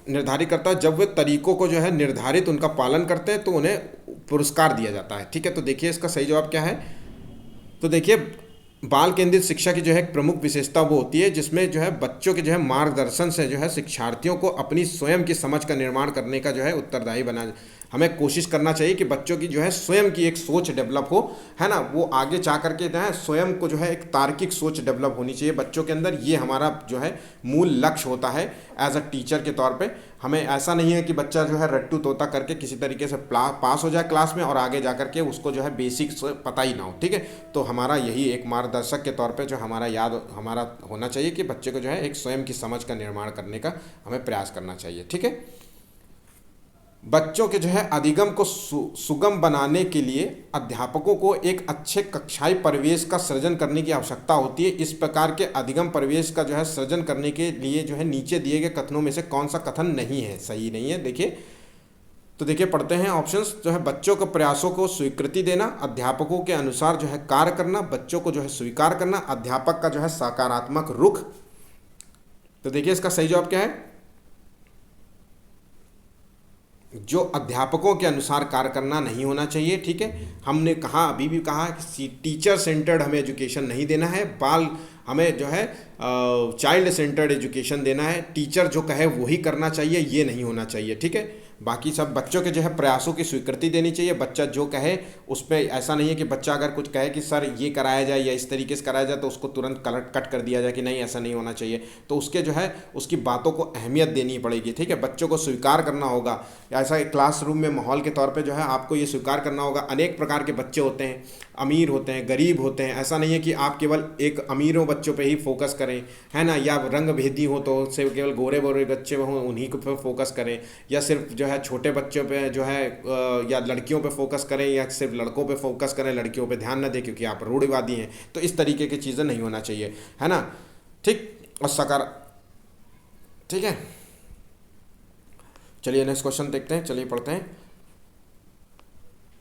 निर्धारित करता है, जब वे तरीकों को जो है निर्धारित उनका पालन करते हैं तो उन्हें पुरस्कार दिया जाता है। ठीक है, तो देखिए इसका सही जवाब क्या है, तो देखिए बाल केंद्रित शिक्षा की जो है एक प्रमुख विशेषता वो होती है जिसमें जो है बच्चों के जो है मार्गदर्शन से जो है शिक्षार्थियों को अपनी स्वयं की समझ का निर्माण करने का जो है उत्तरदायी बना। हमें कोशिश करना चाहिए कि बच्चों की जो है स्वयं की एक सोच डेवलप हो, है ना, वो आगे जा करके जो है स्वयं को जो है एक तार्किक सोच डेवलप होनी चाहिए बच्चों के अंदर। ये हमारा जो है मूल लक्ष्य होता है एज अ टीचर के तौर पे। हमें ऐसा नहीं है कि बच्चा जो है रट्टू तोता करके किसी तरीके से पास हो जाए क्लास में और आगे जा करके उसको जो है बेसिक्स पता ही ना हो। ठीक है, तो हमारा यही एक मार्गदर्शक के तौर पे जो हमारा होना चाहिए कि बच्चे को जो है एक स्वयं की समझ का निर्माण करने का हमें प्रयास करना चाहिए। ठीक है, बच्चों के जो है अधिगम को सुगम बनाने के लिए अध्यापकों को एक अच्छे कक्षाई परिवेश का सृजन करने की आवश्यकता होती है। इस प्रकार के अधिगम परिवेश का जो है सृजन करने के लिए जो है नीचे दिए गए कथनों में से कौन सा कथन नहीं है, सही नहीं है। देखिए तो देखिए पढ़ते हैं ऑप्शंस जो है, बच्चों के प्रयासों को स्वीकृति देना, अध्यापकों के अनुसार जो है कार्य करना, बच्चों को जो है स्वीकार करना, अध्यापक का जो है सकारात्मक रुख। तो देखिए इसका सही जवाब क्या है, जो अध्यापकों के अनुसार कार्य करना नहीं होना चाहिए। ठीक है, हमने कहा अभी भी कहा कि टीचर सेंटर्ड हमें एजुकेशन नहीं देना है, हमें जो है चाइल्ड सेंटर्ड एजुकेशन देना है। टीचर जो कहे वही करना चाहिए, ये नहीं होना चाहिए। ठीक है, बाकी सब बच्चों के जो है प्रयासों की स्वीकृति देनी चाहिए। बच्चा जो कहे उस पर ऐसा नहीं है कि बच्चा अगर कुछ कहे कि सर ये कराया जाए या इस तरीके से कराया जाए तो उसको तुरंत कट कर दिया जाए कि नहीं ऐसा नहीं होना चाहिए। तो उसके जो है उसकी बातों को अहमियत देनी पड़ेगी, ठीक है। बच्चों को स्वीकार करना होगा, ऐसा क्लासरूम में माहौल के तौर पे जो है आपको ये स्वीकार करना होगा। अनेक प्रकार के बच्चे होते हैं, अमीर होते हैं, गरीब होते हैं। ऐसा नहीं है कि आप केवल एक अमीरों बच्चों पे ही फोकस करें, है ना, या रंग भेदी हो तो सिर्फ केवल गोरे गोरे बच्चे हों उन्हीं को पे फोकस करें, या सिर्फ जो है छोटे बच्चों पे जो है या लड़कियों पे फोकस करें, या सिर्फ लड़कों पे फोकस करें, लड़कियों पे ध्यान न दें क्योंकि आप रूढ़िवादी हैं। तो इस तरीके की चीज़ें नहीं होना चाहिए, है ना, ठीक। और ठीक है। चलिए नेक्स्ट क्वेश्चन देखते हैं, चलिए पढ़ते हैं।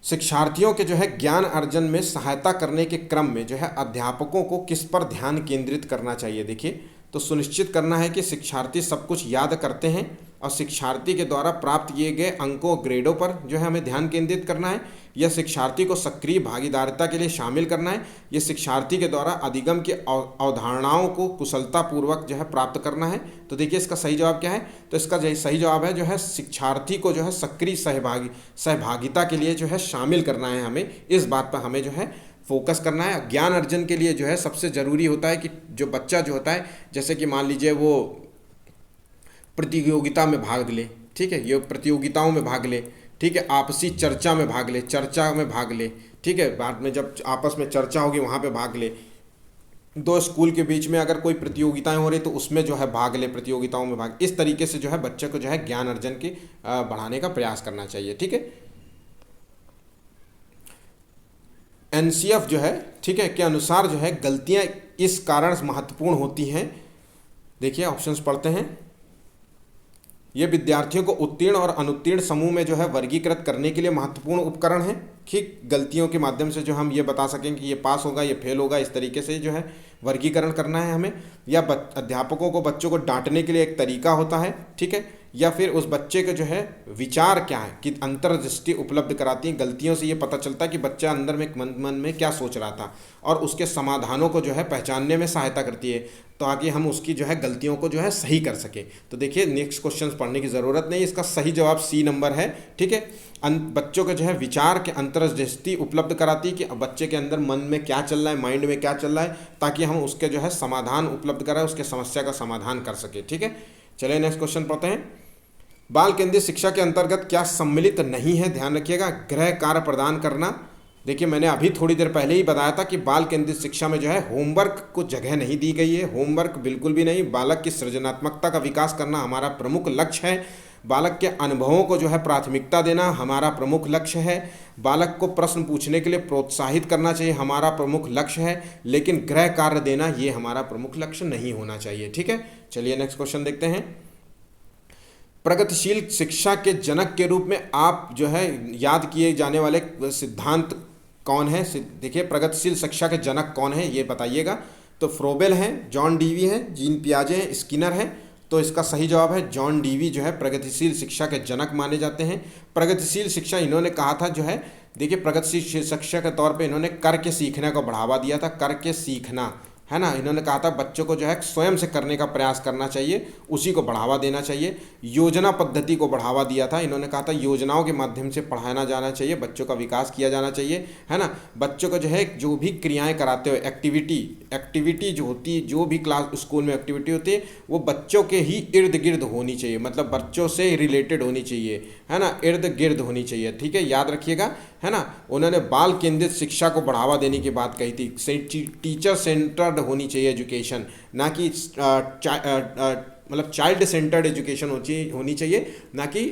शिक्षार्थियों के जो है ज्ञान अर्जन में सहायता करने के क्रम में जो है अध्यापकों को किस पर ध्यान केंद्रित करना चाहिए। देखिए, तो सुनिश्चित करना है कि शिक्षार्थी सब कुछ याद करते हैं और शिक्षार्थी के द्वारा प्राप्त किए गए अंकों ग्रेडों पर जो है हमें ध्यान केंद्रित करना है, या शिक्षार्थी को सक्रिय भागीदारिता के लिए शामिल करना है, या शिक्षार्थी के द्वारा अधिगम की अवधारणाओं को कुशलतापूर्वक जो है प्राप्त करना है। तो देखिए इसका सही जवाब क्या है, तो इसका सही जवाब है जो है शिक्षार्थी को जो है सक्रिय सहभागिता के लिए जो है शामिल करना है। हमें इस बात पर हमें जो है फोकस करना है। ज्ञान अर्जन के लिए जो है सबसे ज़रूरी होता है कि जो बच्चा जो होता है, जैसे कि मान लीजिए वो प्रतियोगिता में भाग ले, ठीक है, ये प्रतियोगिताओं में भाग ले, ठीक है, आपसी चर्चा में भाग ले, ठीक है, बाद में जब आपस में चर्चा होगी वहाँ पे भाग ले। दो स्कूल के बीच में अगर कोई प्रतियोगिताएं हो रही तो उसमें जो है भाग ले, प्रतियोगिताओं में भाग। इस तरीके से जो है बच्चे को जो है ज्ञान अर्जन की बढ़ाने का प्रयास करना चाहिए, ठीक है। एनसीएफ जो है, ठीक है, के अनुसार जो है गलतियां इस कारण महत्वपूर्ण होती हैं। देखिए ऑप्शंस पढ़ते हैं। ये विद्यार्थियों को उत्तीर्ण और अनुत्तीर्ण समूह में जो है वर्गीकृत करने के लिए महत्वपूर्ण उपकरण है कि गलतियों के माध्यम से जो हम ये बता सकें कि ये पास होगा, ये फेल होगा, इस तरीके से जो है वर्गीकरण करना है हमें। या अध्यापकों को बच्चों को डांटने के लिए एक तरीका होता है, ठीक है, या फिर उस बच्चे के जो है विचार क्या है कि अंतर्दृष्टि उपलब्ध कराती है। गलतियों से ये पता चलता है कि बच्चा अंदर में मन में क्या सोच रहा था, और उसके समाधानों को जो है पहचानने में सहायता करती है ताकि हम उसकी जो है गलतियों को जो है सही कर सकें। तो देखिए नेक्स्ट क्वेश्चन पढ़ने की ज़रूरत नहीं, इसका सही जवाब सी नंबर है, ठीक है। बच्चों के जो है विचार के अंतर्दृष्टि उपलब्ध कराती है कि बच्चे के अंदर मन में क्या चल रहा है, माइंड में क्या चल रहा है, ताकि हम उसके जो है समाधान उपलब्ध कराएं, उसके समस्या का समाधान कर सके, ठीक है। चलिए नेक्स्ट क्वेश्चन पढ़ते हैं। बाल केंद्रित शिक्षा के अंतर्गत क्या सम्मिलित नहीं है, ध्यान रखिएगा, गृह कार्य प्रदान करना। देखिए मैंने अभी थोड़ी देर पहले ही बताया था कि बाल केंद्रित शिक्षा में जो है होमवर्क को जगह नहीं दी गई है, होमवर्क बिल्कुल भी नहीं। बालक की सृजनात्मकता का विकास करना हमारा प्रमुख लक्ष्य है। बालक के अनुभवों को जो है प्राथमिकता देना हमारा प्रमुख लक्ष्य है। बालक को प्रश्न पूछने के लिए प्रोत्साहित करना चाहिए, हमारा प्रमुख लक्ष्य है। लेकिन गृह कार्य देना ये हमारा प्रमुख लक्ष्य नहीं होना चाहिए, ठीक है। चलिए नेक्स्ट क्वेश्चन देखते हैं। प्रगतिशील शिक्षा के जनक के रूप में आप जो है याद किए जाने वाले सिद्धांत कौन है। देखिए प्रगतिशील शिक्षा के जनक कौन है ये बताइएगा। तो फ्रोबेल हैं, जॉन डीवी हैं, जीन पियाजे हैं, स्किनर हैं। तो इसका सही जवाब है जॉन डीवी जो है प्रगतिशील शिक्षा के जनक माने जाते हैं। प्रगतिशील शिक्षा इन्होंने कहा था जो है, देखिए प्रगतिशील शिक्षा के तौर पे इन्होंने करके सीखने को बढ़ावा दिया था, करके सीखना, है ना। इन्होंने कहा था बच्चों को जो है स्वयं से करने का प्रयास करना चाहिए, उसी को बढ़ावा देना चाहिए। योजना पद्धति को बढ़ावा दिया था, इन्होंने कहा था योजनाओं के माध्यम से पढ़ाना जाना चाहिए, बच्चों का विकास किया जाना चाहिए, है ना। बच्चों को जो है जो भी क्रियाएं कराते हो, एक्टिविटी जो होती है, जो भी क्लास स्कूल में एक्टिविटी होती है वो बच्चों के ही इर्द गिर्द होनी चाहिए, मतलब बच्चों से रिलेटेड होनी चाहिए, है ना, इर्द गिर्द होनी चाहिए, ठीक है, याद रखिएगा, है ना। उन्होंने बाल केंद्रित शिक्षा को बढ़ावा देने की बात कही थी। टीचर सेंटर्ड होनी चाहिए एजुकेशन, ना कि मतलब चाइल्ड सेंटर्ड एजुकेशन होनी चाहिए, ना कि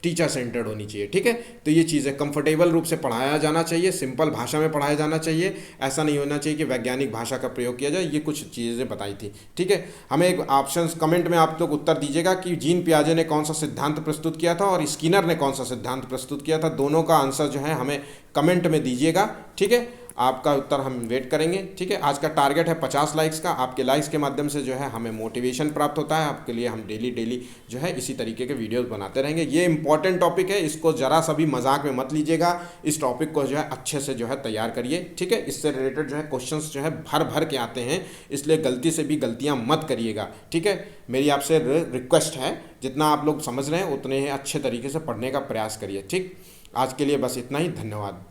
टीचर सेंटर्ड होनी चाहिए, ठीक है। तो ये चीज़ें कंफर्टेबल रूप से पढ़ाया जाना चाहिए, सिंपल भाषा में पढ़ाया जाना चाहिए, ऐसा नहीं होना चाहिए कि वैज्ञानिक भाषा का प्रयोग किया जाए। ये कुछ चीज़ें बताई थी, ठीक है। हमें एक ऑप्शंस कमेंट में आप लोग उत्तर दीजिएगा कि जीन पियाजे ने कौन सा सिद्धांत प्रस्तुत किया था और स्किनर ने कौन सा सिद्धांत प्रस्तुत किया था। दोनों का आंसर जो है हमें कमेंट में दीजिएगा, ठीक है। आपका उत्तर हम वेट करेंगे। ठीक है, आज का टारगेट है 50 लाइक्स का। आपके लाइक्स के माध्यम से जो है हमें मोटिवेशन प्राप्त होता है, आपके लिए हम डेली डेली जो है इसी तरीके के वीडियोस बनाते रहेंगे। ये इंपॉर्टेंट टॉपिक है, इसको ज़रा सा भी मजाक में मत लीजिएगा। इस टॉपिक को जो है अच्छे से जो है तैयार करिए। ठीक है, इससे रिलेटेड जो है क्वेश्चंस जो है भर भर के आते हैं, इसलिए गलती से भी गलतियां मत करिएगा। ठीक है, मेरी आपसे रिक्वेस्ट है, जितना आप लोग समझ रहे हैं उतने ही अच्छे तरीके से पढ़ने का प्रयास करिए। ठीक, आज के लिए बस इतना ही, धन्यवाद।